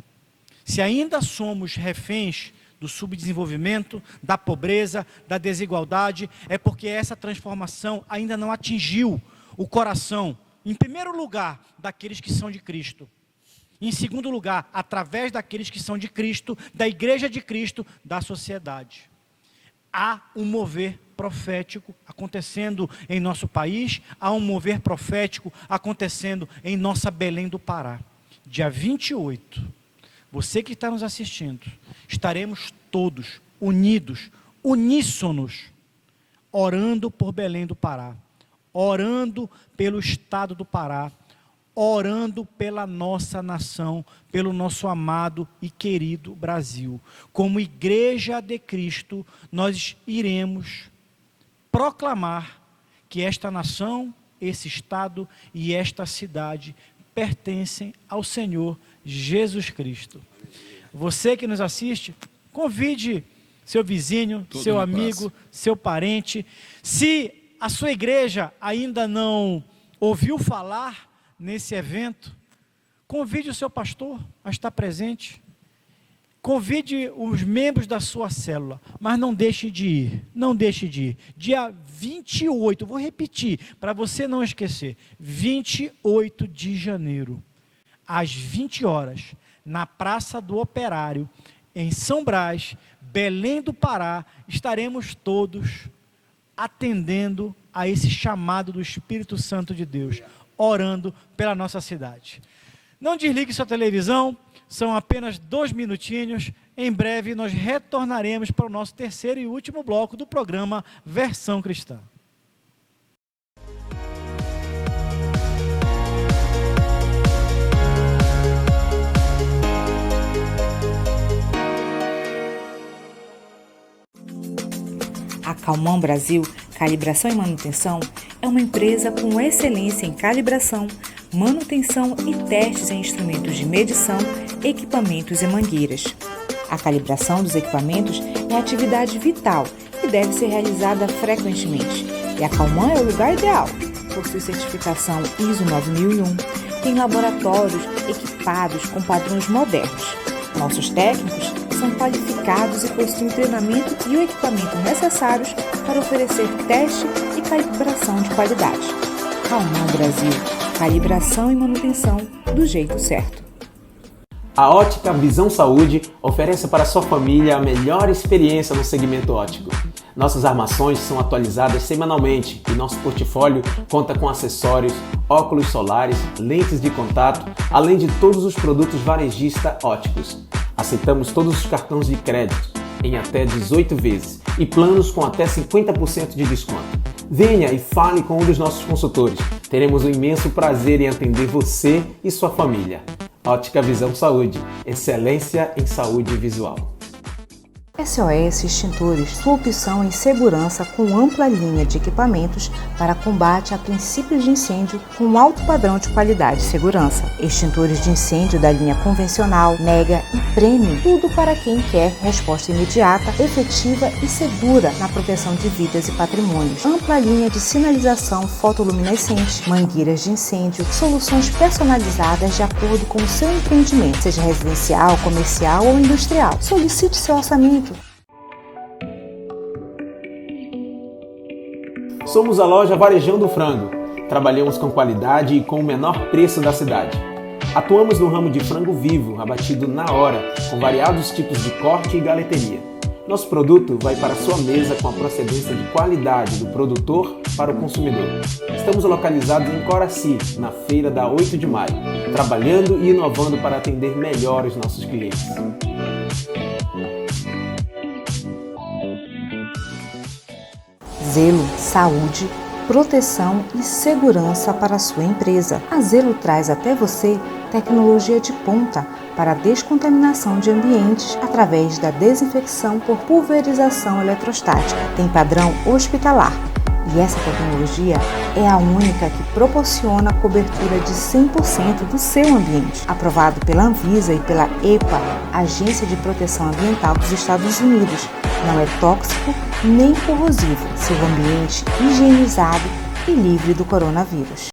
Se ainda somos reféns do subdesenvolvimento, da pobreza, da desigualdade, é porque essa transformação ainda não atingiu o coração, em primeiro lugar, daqueles que são de Cristo. Em segundo lugar, através daqueles que são de Cristo, da Igreja de Cristo, da sociedade. Há um mover profético acontecendo em nosso país, há um mover profético acontecendo em nossa Belém do Pará. Dia 28, você que está nos assistindo, estaremos todos unidos, uníssonos, orando por Belém do Pará, orando pelo estado do Pará, orando pela nossa nação, pelo nosso amado e querido Brasil. Como Igreja de Cristo, nós iremos proclamar que esta nação, esse estado e esta cidade pertencem ao Senhor Jesus Cristo. Você que nos assiste, convide seu vizinho, seu amigo, seu parente. Se a sua igreja ainda não ouviu falar nesse evento, convide o seu pastor a estar presente. Convide os membros da sua célula, mas não deixe de ir, não deixe de ir. Dia 28, vou repetir, para você não esquecer, 28 de janeiro, às 20 horas, na Praça do Operário, em São Brás, Belém do Pará, estaremos todos atendendo a esse chamado do Espírito Santo de Deus, orando pela nossa cidade. Não desligue sua televisão, são apenas 2 minutinhos. Em breve nós retornaremos para o nosso terceiro e último bloco do programa Versão Cristã. A Calman Brasil Calibração e Manutenção é uma empresa com excelência em calibração, manutenção e testes em instrumentos de medição, equipamentos e mangueiras. A calibração dos equipamentos é atividade vital e deve ser realizada frequentemente. E a Calman é o lugar ideal. Possui certificação ISO 9001, tem laboratórios equipados com padrões modernos. Nossos técnicos são qualificados e possuem treinamento e o equipamento necessários para oferecer teste e calibração de qualidade. Calman Brasil, calibração e manutenção do jeito certo. A Ótica Visão Saúde oferece para sua família a melhor experiência no segmento óptico. Nossas armações são atualizadas semanalmente e nosso portfólio conta com acessórios, óculos solares, lentes de contato, além de todos os produtos varejista ópticos. Aceitamos todos os cartões de crédito em até 18 vezes e planos com até 50% de desconto. Venha e fale com um dos nossos consultores. Teremos um imenso prazer em atender você e sua família. Ótica Visão Saúde, excelência em saúde visual. SOS Extintores, sua opção em segurança com ampla linha de equipamentos para combate a princípios de incêndio com alto padrão de qualidade e segurança. Extintores de incêndio da linha convencional, mega e premium, tudo para quem quer resposta imediata, efetiva e segura na proteção de vidas e patrimônios. Ampla linha de sinalização fotoluminescente, mangueiras de incêndio, soluções personalizadas de acordo com o seu empreendimento, seja residencial, comercial ou industrial. Solicite seu orçamento. Somos a loja Varejão Frango. Trabalhamos com qualidade e com o menor preço da cidade. Atuamos no ramo de frango vivo, abatido na hora, com variados tipos de corte e galeteria. Nosso produto vai para a sua mesa com a procedência de qualidade do produtor para o consumidor. Estamos localizados em Coraci, na feira da 8 de maio, trabalhando e inovando para atender melhor os nossos clientes. Zelo, saúde, proteção e segurança para a sua empresa. A Zelo traz até você tecnologia de ponta para a descontaminação de ambientes através da desinfecção por pulverização eletrostática. Tem padrão hospitalar e essa tecnologia é a única que proporciona a cobertura de 100% do seu ambiente. Aprovado pela Anvisa e pela EPA, Agência de Proteção Ambiental dos Estados Unidos. Não é tóxico nem corrosivo. Seu ambiente higienizado e livre do coronavírus.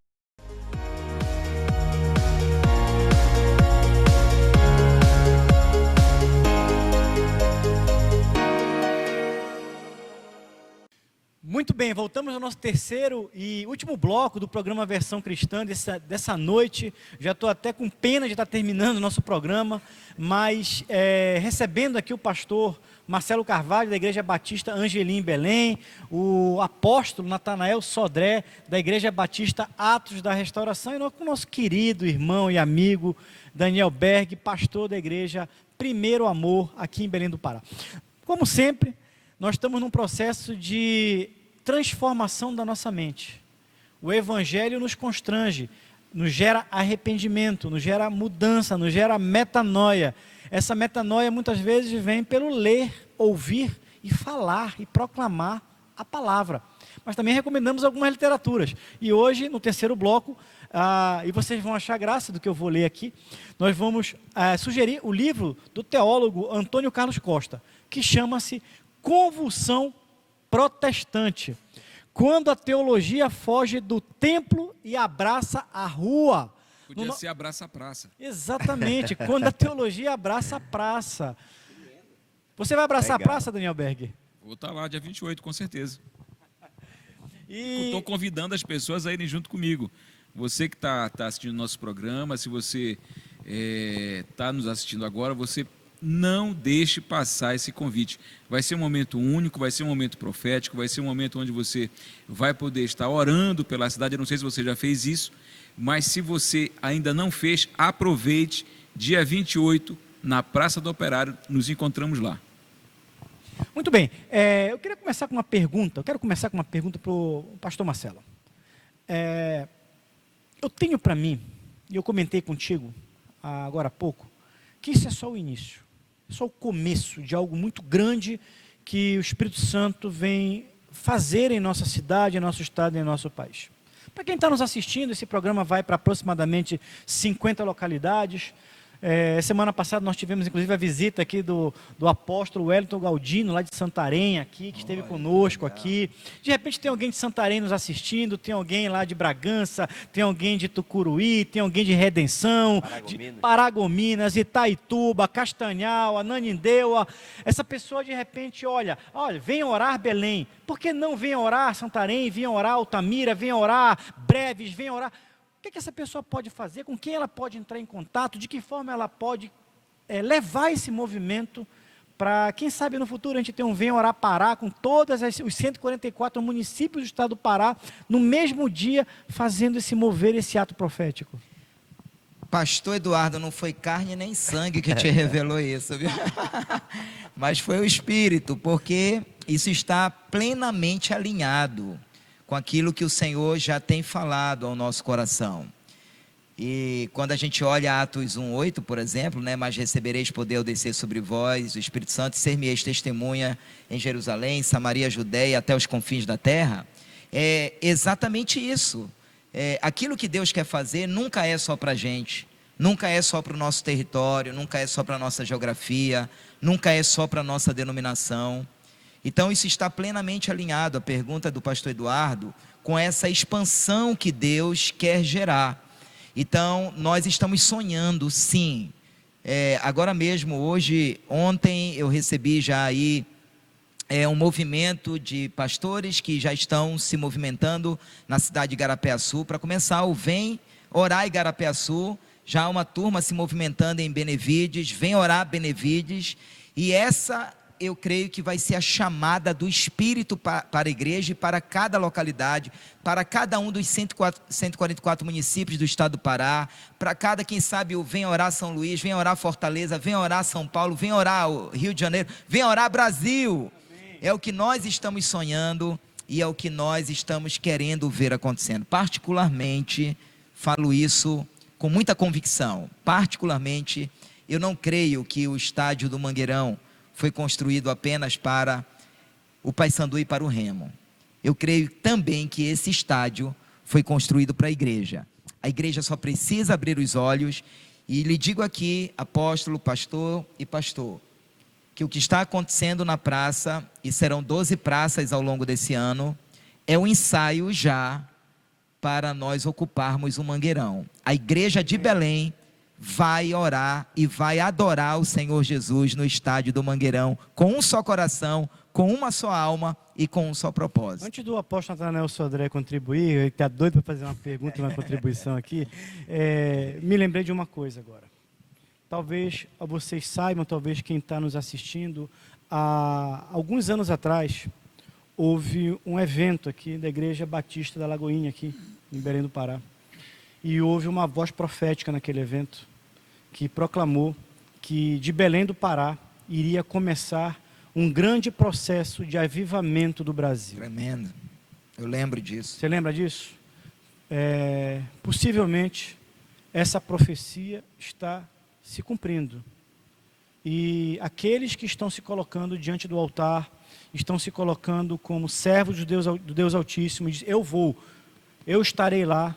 Muito bem, voltamos ao nosso terceiro e último bloco do programa Versão Cristã dessa noite. Já estou até com pena de estar terminando o nosso programa, mas recebendo aqui o pastor Marcelo Carvalho, da Igreja Batista Angelim, em Belém, o apóstolo Natanael Sodré, da Igreja Batista Atos da Restauração, e com o nosso querido irmão e amigo Daniel Berg, pastor da Igreja Primeiro Amor, aqui em Belém do Pará. Como sempre, nós estamos num processo de transformação da nossa mente. O Evangelho nos constrange, nos gera arrependimento, nos gera mudança, nos gera metanoia. Essa metanoia muitas vezes vem pelo ler, ouvir e falar e proclamar a palavra. Mas também recomendamos algumas literaturas. E hoje, no terceiro bloco, e vocês vão achar graça do que eu vou ler aqui, nós vamos sugerir o livro do teólogo Antônio Carlos Costa, que chama-se Convulsão Protestante. Quando a teologia foge do templo e abraça a rua. Podia ser abraça a praça. Exatamente, quando a teologia abraça a praça. Você vai abraçar Legal. a praça, Daniel Berger? Vou estar lá dia 28, com certeza. E Estou convidando as pessoas a irem junto comigo. Você que está assistindo nosso programa, se você está nos assistindo agora, você não deixe passar esse convite. Vai ser um momento único, vai ser um momento profético, vai ser um momento onde você vai poder estar orando pela cidade. Eu não sei se você já fez isso, mas se você ainda não fez, aproveite. Dia 28, na Praça do Operário, nos encontramos lá. muito bem, eu queria começar com uma pergunta. Eu quero começar com uma pergunta para o pastor Marcelo. Eu tenho para mim, e eu comentei contigo agora há pouco, que isso é só o início, é só o começo de algo muito grande que o Espírito Santo vem fazer em nossa cidade, em nosso estado e em nosso país. Para quem está nos assistindo, esse programa vai para aproximadamente 50 localidades. Semana passada nós tivemos inclusive a visita aqui do apóstolo Wellington Galdino, lá de Santarém, aqui, que esteve conosco aqui. De repente tem alguém de Santarém nos assistindo, tem alguém lá de Bragança, tem alguém de Tucuruí, tem alguém de Redenção, de Paragominas, Itaituba, Castanhal, Ananindeua. Essa pessoa de repente olha, vem orar Belém. Por que não vem orar Santarém, vem orar Altamira, vem orar Breves, vem orar... O que essa pessoa pode fazer? Com quem ela pode entrar em contato? De que forma ela pode levar esse movimento para, quem sabe no futuro, a gente ter um Vem Orar Pará com todos os 144 municípios do estado do Pará, no mesmo dia, fazendo esse mover, esse ato profético? Pastor Eduardo, não foi carne nem sangue que te revelou isso, viu? Mas foi o Espírito, porque isso está plenamente alinhado com aquilo que o Senhor já tem falado ao nosso coração. E quando a gente olha Atos 1:8, por exemplo, mas recebereis poder ao descer sobre vós, o Espírito Santo, e ser-me-eis testemunha em Jerusalém, Samaria, Judeia, até os confins da terra, é exatamente isso. Aquilo que Deus quer fazer nunca é só para a gente, nunca é só para o nosso território, nunca é só para a nossa geografia, nunca é só para a nossa denominação. Então isso está plenamente alinhado, a pergunta do pastor Eduardo, com essa expansão que Deus quer gerar. Então nós estamos sonhando, sim. Agora mesmo, ontem eu recebi já aí um movimento de pastores que já estão se movimentando na cidade de Igarapé-Açu para começar o Vem Orar Igarapé-Açu. Já há uma turma se movimentando em Benevides, Vem Orar Benevides, e essa eu creio que vai ser a chamada do Espírito para a igreja e para cada localidade, para cada um dos 144 municípios do estado do Pará, para cada, quem sabe, o Vem Orar São Luís, Vem Orar Fortaleza, Vem Orar São Paulo, Vem Orar o Rio de Janeiro, Vem Orar Brasil. É o que nós estamos sonhando e é o que nós estamos querendo ver acontecendo. Particularmente, falo isso com muita convicção, particularmente, eu não creio que o estádio do Mangueirão foi construído apenas para o Paysandu e para o Remo. Eu creio também que esse estádio foi construído para a igreja. A igreja só precisa abrir os olhos, e lhe digo aqui, apóstolo, pastor e pastor, que o que está acontecendo na praça, e serão 12 praças ao longo desse ano, é um ensaio já para nós ocuparmos o Mangueirão. A igreja de Belém vai orar e vai adorar o Senhor Jesus no estádio do Mangueirão, com um só coração, com uma só alma e com um só propósito. Antes do apóstolo Natanael Sodré contribuir, ele está doido para fazer uma pergunta e uma contribuição aqui, me lembrei de uma coisa agora. Talvez vocês saibam, talvez quem está nos assistindo, há alguns anos atrás, houve um evento aqui da Igreja Batista da Lagoinha, aqui em Belém do Pará. E houve uma voz profética naquele evento, que proclamou que de Belém do Pará iria começar um grande processo de avivamento do Brasil. Tremendo, eu lembro disso. Você lembra disso? Possivelmente, essa profecia está se cumprindo. E aqueles que estão se colocando diante do altar, estão se colocando como servos do Deus Altíssimo, e dizem, eu estarei lá,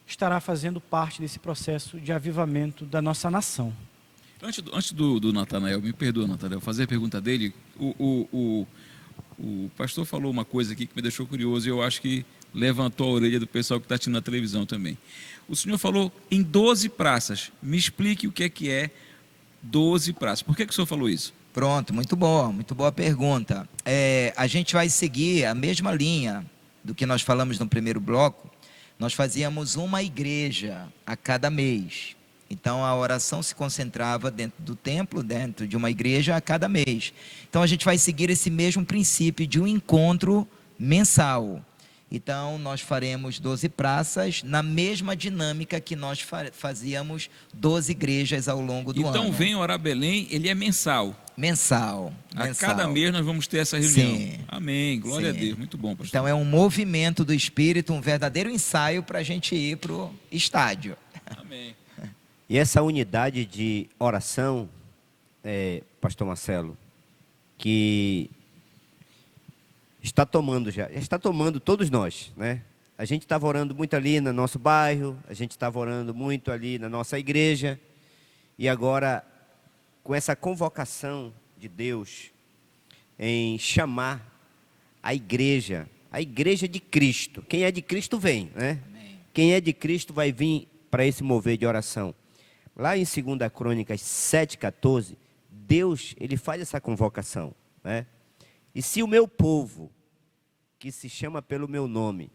estará fazendo parte desse processo de avivamento da nossa nação. Antes do Natanael, me perdoa, Natanael, fazer a pergunta dele, o pastor falou uma coisa aqui que me deixou curioso e eu acho que levantou a orelha do pessoal que está assistindo na televisão também. O senhor falou em 12 praças. Me explique o que é 12 praças. Por que o senhor falou isso? Pronto, muito boa pergunta. A gente vai seguir a mesma linha do que nós falamos no primeiro bloco. Nós fazíamos uma igreja a cada mês. Então, a oração se concentrava dentro do templo, dentro de uma igreja a cada mês. Então, a gente vai seguir esse mesmo princípio de um encontro mensal. Então, nós faremos 12 praças na mesma dinâmica que nós fazíamos 12 igrejas ao longo do ano. Então, Vem Orar Belém, ele é mensal. Mensal. A cada mês nós vamos ter essa reunião. Sim. Amém, glória Sim. a Deus, muito bom, pastor. Então, é um movimento do Espírito, um verdadeiro ensaio para a gente ir para o estádio. Amém. E essa unidade de oração, pastor Marcelo, que está tomando todos nós, né? A gente estava orando muito ali no nosso bairro, a gente estava orando muito ali na nossa igreja, e agora, com essa convocação de Deus em chamar a igreja de Cristo. Quem é de Cristo vem, né? Amém. Quem é de Cristo vai vir para esse mover de oração. Lá em 2 Crônicas 7,14, Deus, ele faz essa convocação, né? E se o meu povo, que se chama pelo meu nome,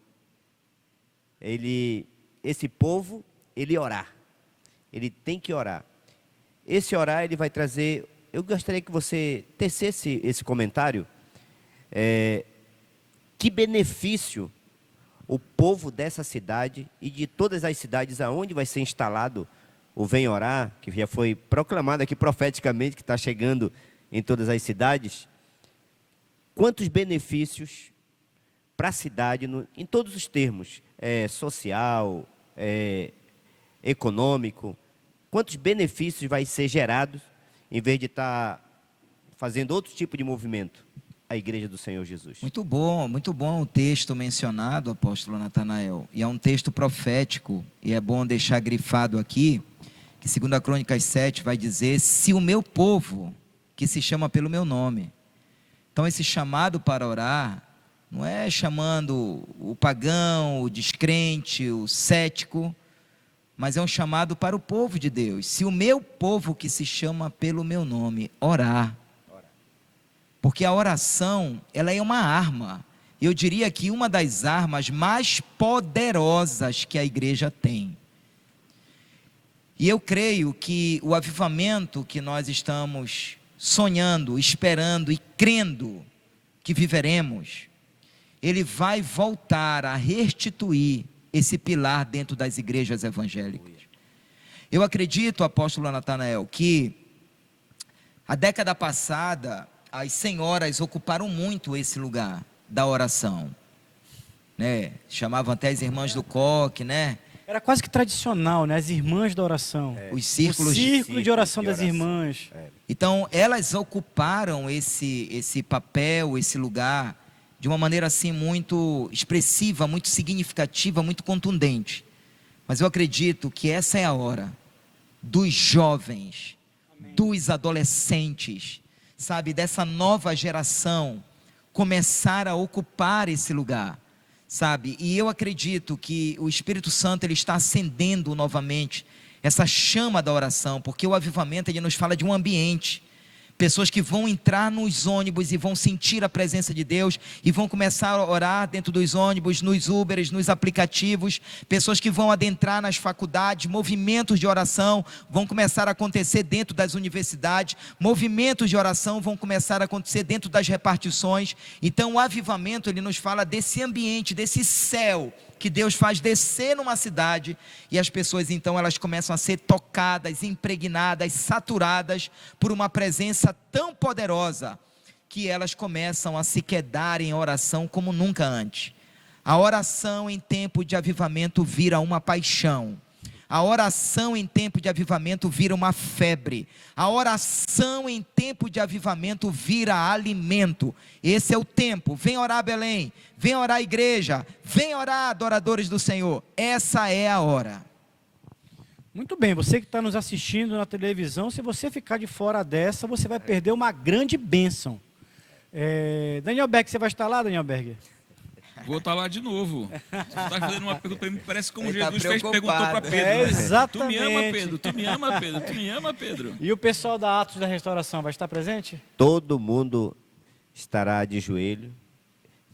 esse povo, ele orar. Ele tem que orar. Esse orar, ele vai trazer... Eu gostaria que você tecesse esse comentário. Que benefício o povo dessa cidade e de todas as cidades aonde vai ser instalado o Vem Orar, que já foi proclamado aqui profeticamente, que está chegando em todas as cidades. Quantos benefícios para a cidade, em todos os termos, social, econômico, quantos benefícios vai ser gerados, em vez de estar fazendo outro tipo de movimento, a Igreja do Senhor Jesus. Muito bom o texto mencionado, apóstolo Natanael, e é um texto profético, e é bom deixar grifado aqui, que 2 Crônicas 7 vai dizer, se o meu povo, que se chama pelo meu nome. Então esse chamado para orar, não é chamando o pagão, o descrente, o cético, mas é um chamado para o povo de Deus. Se o meu povo que se chama pelo meu nome orar, porque a oração, ela é uma arma, eu diria que uma das armas mais poderosas que a igreja tem. E eu creio que o avivamento que nós estamos sonhando, esperando e crendo que viveremos, ele vai voltar a restituir esse pilar dentro das igrejas evangélicas. Eu acredito, apóstolo Natanael, que a década passada, as senhoras ocuparam muito esse lugar da oração, né? Chamavam até as irmãs do coque, né? Era quase que tradicional, né? As irmãs da oração. Os círculos O círculo de oração das irmãs. Então, elas ocuparam esse papel, esse lugar, de uma maneira assim muito expressiva, muito significativa, muito contundente. Mas eu acredito que essa é a hora dos jovens, dos adolescentes, sabe, dessa nova geração, começar a ocupar esse lugar, sabe? E eu acredito que o Espírito Santo, ele está acendendo novamente essa chama da oração, porque o avivamento, ele nos fala de um ambiente. Pessoas que vão entrar nos ônibus e vão sentir a presença de Deus e vão começar a orar dentro dos ônibus, nos Ubers, nos aplicativos. Pessoas que vão adentrar nas faculdades, movimentos de oração vão começar a acontecer dentro das universidades, movimentos de oração vão começar a acontecer dentro das repartições. Então o avivamento, ele nos fala desse ambiente, desse céu que Deus faz descer numa cidade, e as pessoas então elas começam a ser tocadas, impregnadas, saturadas por uma presença tão poderosa, que elas começam a se quedar em oração como nunca antes. A oração em tempo de avivamento vira uma paixão. A oração em tempo de avivamento vira uma febre. A oração em tempo de avivamento vira alimento. Esse é o tempo. Vem orar, Belém. Vem orar, igreja. Vem orar, adoradores do Senhor. Essa é a hora. Muito bem, você que está nos assistindo na televisão, se você ficar de fora dessa, você vai perder uma grande bênção. Daniel Berg, você vai estar lá, Daniel Berg? Vou estar lá de novo. Você está fazendo uma pergunta para mim, parece como Ele tá Jesus perguntou para preocupado. Pedro. É, né? exatamente. Tu me ama, Pedro. Tu me ama, Pedro. Tu me ama, Pedro. E o pessoal da Atos da Restauração vai estar presente? Todo mundo estará de joelho.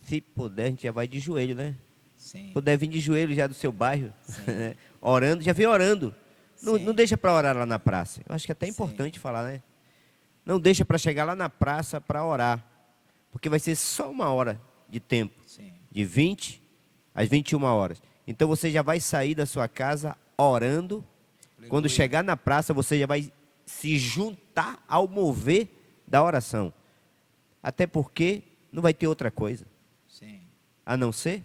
Se puder, a gente já vai de joelho, né? Sim. Se puder vir de joelho já do seu bairro, né? Orando, já vem orando. Não, Sim. não deixa para orar lá na praça. Eu acho que é até Sim. importante falar, né? Não deixa para chegar lá na praça para orar. Porque vai ser só uma hora de tempo. Sim. De 20 às 21 horas. Então você já vai sair da sua casa orando. Quando chegar na praça, você já vai se juntar ao mover da oração. Até porque não vai ter outra coisa Sim. a não ser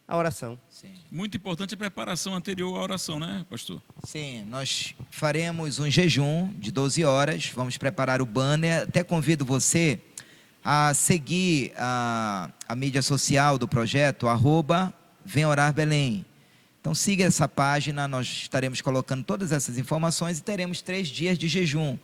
a oração. Sim. Muito importante a preparação anterior à oração, né, pastor? Sim, nós faremos um jejum de 12 horas, vamos preparar o banner. Até convido você a seguir a mídia social do projeto, @Vem Orar Belém. Então siga essa página, nós estaremos colocando todas essas informações e teremos 3 dias de jejum.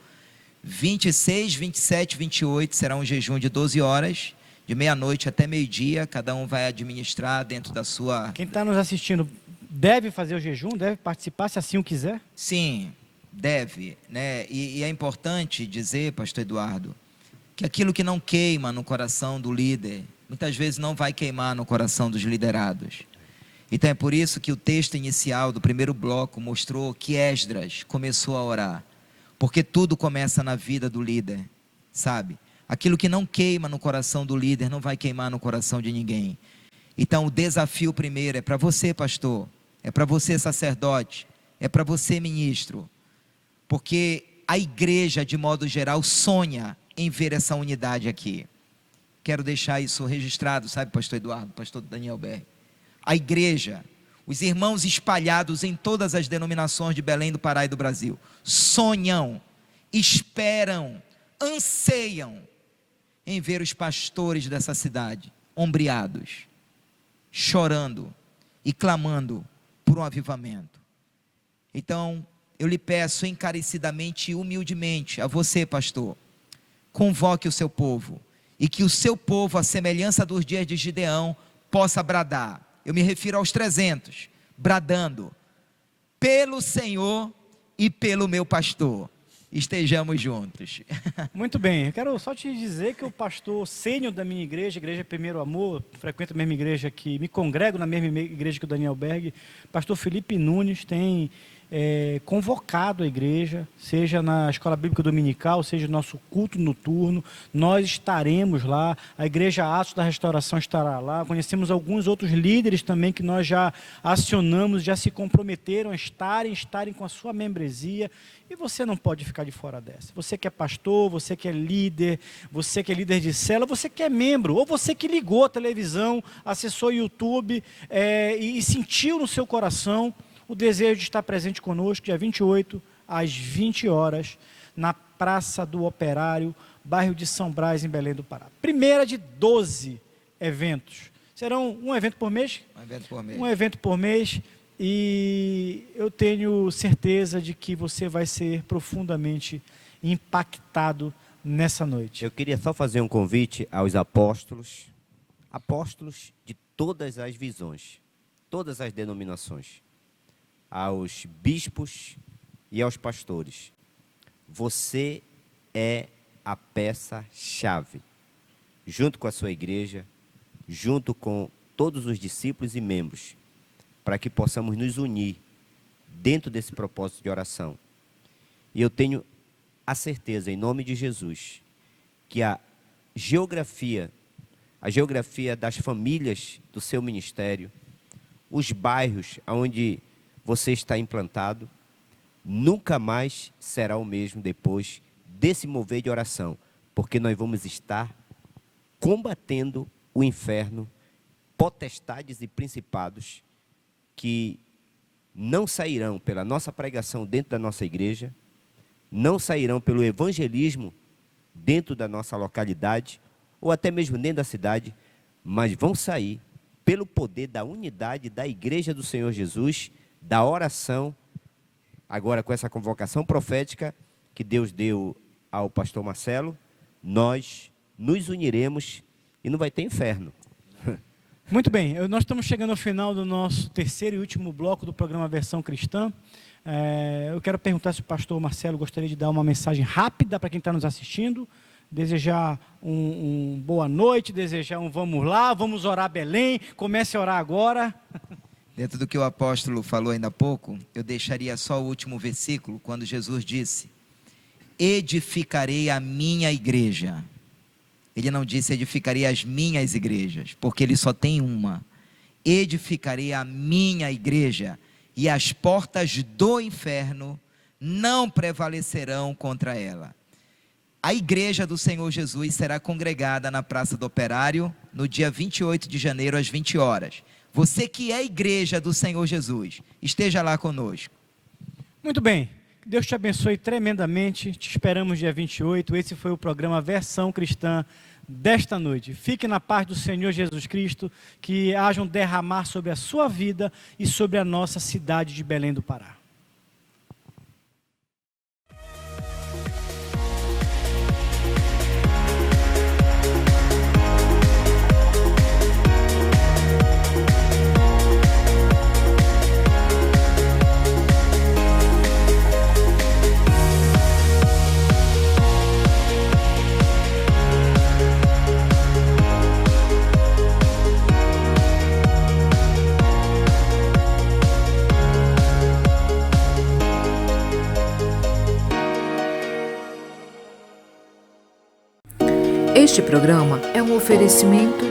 26, 27, 28 será um jejum de 12 horas, de meia-noite até meio-dia, cada um vai administrar dentro da sua... Quem está nos assistindo deve fazer o jejum, deve participar, se assim o quiser? Sim, deve, né? E é importante dizer, pastor Eduardo, que aquilo que não queima no coração do líder, muitas vezes não vai queimar no coração dos liderados. Então é por isso que o texto inicial do primeiro bloco mostrou que Esdras começou a orar, porque tudo começa na vida do líder, sabe? Aquilo que não queima no coração do líder não vai queimar no coração de ninguém. Então o desafio primeiro é para você, pastor, é para você, sacerdote, é para você, ministro, porque a igreja, de modo geral, sonha em ver essa unidade aqui. Quero deixar isso registrado, sabe, pastor Eduardo, pastor Daniel Berg. A igreja, os irmãos espalhados em todas as denominações de Belém do Pará e do Brasil, sonham, esperam, anseiam em ver os pastores dessa cidade ombreados, chorando e clamando por um avivamento. Então, eu lhe peço encarecidamente e humildemente a você, pastor, convoque o seu povo, e que o seu povo, à semelhança dos dias de Gideão, possa bradar. Eu me refiro aos 300, bradando, pelo Senhor e pelo meu pastor. Estejamos juntos. Muito bem, eu quero só te dizer que o pastor sênior da minha igreja, Igreja Primeiro Amor, frequento a mesma igreja que, me congrego na mesma igreja que o Daniel Berg, pastor Felipe Nunes tem convocado a igreja, seja na escola bíblica dominical, seja no nosso culto noturno, nós estaremos lá, a igreja Atos da Restauração estará lá, conhecemos alguns outros líderes também que nós já acionamos, já se comprometeram a estarem com a sua membresia, e você não pode ficar de fora dessa. Você que é pastor, você que é líder de célula, você que é membro, ou você que ligou a televisão, acessou o YouTube e sentiu no seu coração o desejo de estar presente conosco, dia 28, às 20 horas, na Praça do Operário, bairro de São Brás, em Belém do Pará. Primeira de 12 eventos. Serão um evento por mês? Um evento por mês. Um evento por mês, e eu tenho certeza de que você vai ser profundamente impactado nessa noite. Eu queria só fazer um convite aos apóstolos de todas as visões, todas as denominações, aos bispos e aos pastores. Você é a peça-chave, junto com a sua igreja, junto com todos os discípulos e membros, para que possamos nos unir dentro desse propósito de oração. E eu tenho a certeza, em nome de Jesus, que a geografia das famílias do seu ministério, os bairros onde você está implantado, nunca mais será o mesmo depois desse mover de oração, porque nós vamos estar combatendo o inferno, potestades e principados que não sairão pela nossa pregação dentro da nossa igreja, não sairão pelo evangelismo dentro da nossa localidade, ou até mesmo dentro da cidade, mas vão sair pelo poder da unidade da igreja do Senhor Jesus, da oração, agora com essa convocação profética que Deus deu ao pastor Marcelo, nós nos uniremos e não vai ter inferno. Muito bem, nós estamos chegando ao final do nosso terceiro e último bloco do programa Versão Cristã. Eu quero perguntar se o pastor Marcelo gostaria de dar uma mensagem rápida para quem está nos assistindo, desejar um boa noite, desejar um vamos lá, vamos orar Belém, comece a orar agora. Dentro do que o apóstolo falou ainda há pouco, eu deixaria só o último versículo, quando Jesus disse: edificarei a minha igreja. Ele não disse edificarei as minhas igrejas, porque ele só tem uma. Edificarei a minha igreja, e as portas do inferno não prevalecerão contra ela. A igreja do Senhor Jesus será congregada na Praça do Operário, no dia 28 de janeiro, às 20 horas. Você que é igreja do Senhor Jesus, esteja lá conosco. Muito bem, Deus te abençoe tremendamente, te esperamos dia 28, esse foi o programa Versão Cristã desta noite. Fique na paz do Senhor Jesus Cristo, que haja um derramar sobre a sua vida e sobre a nossa cidade de Belém do Pará. Este programa é um oferecimento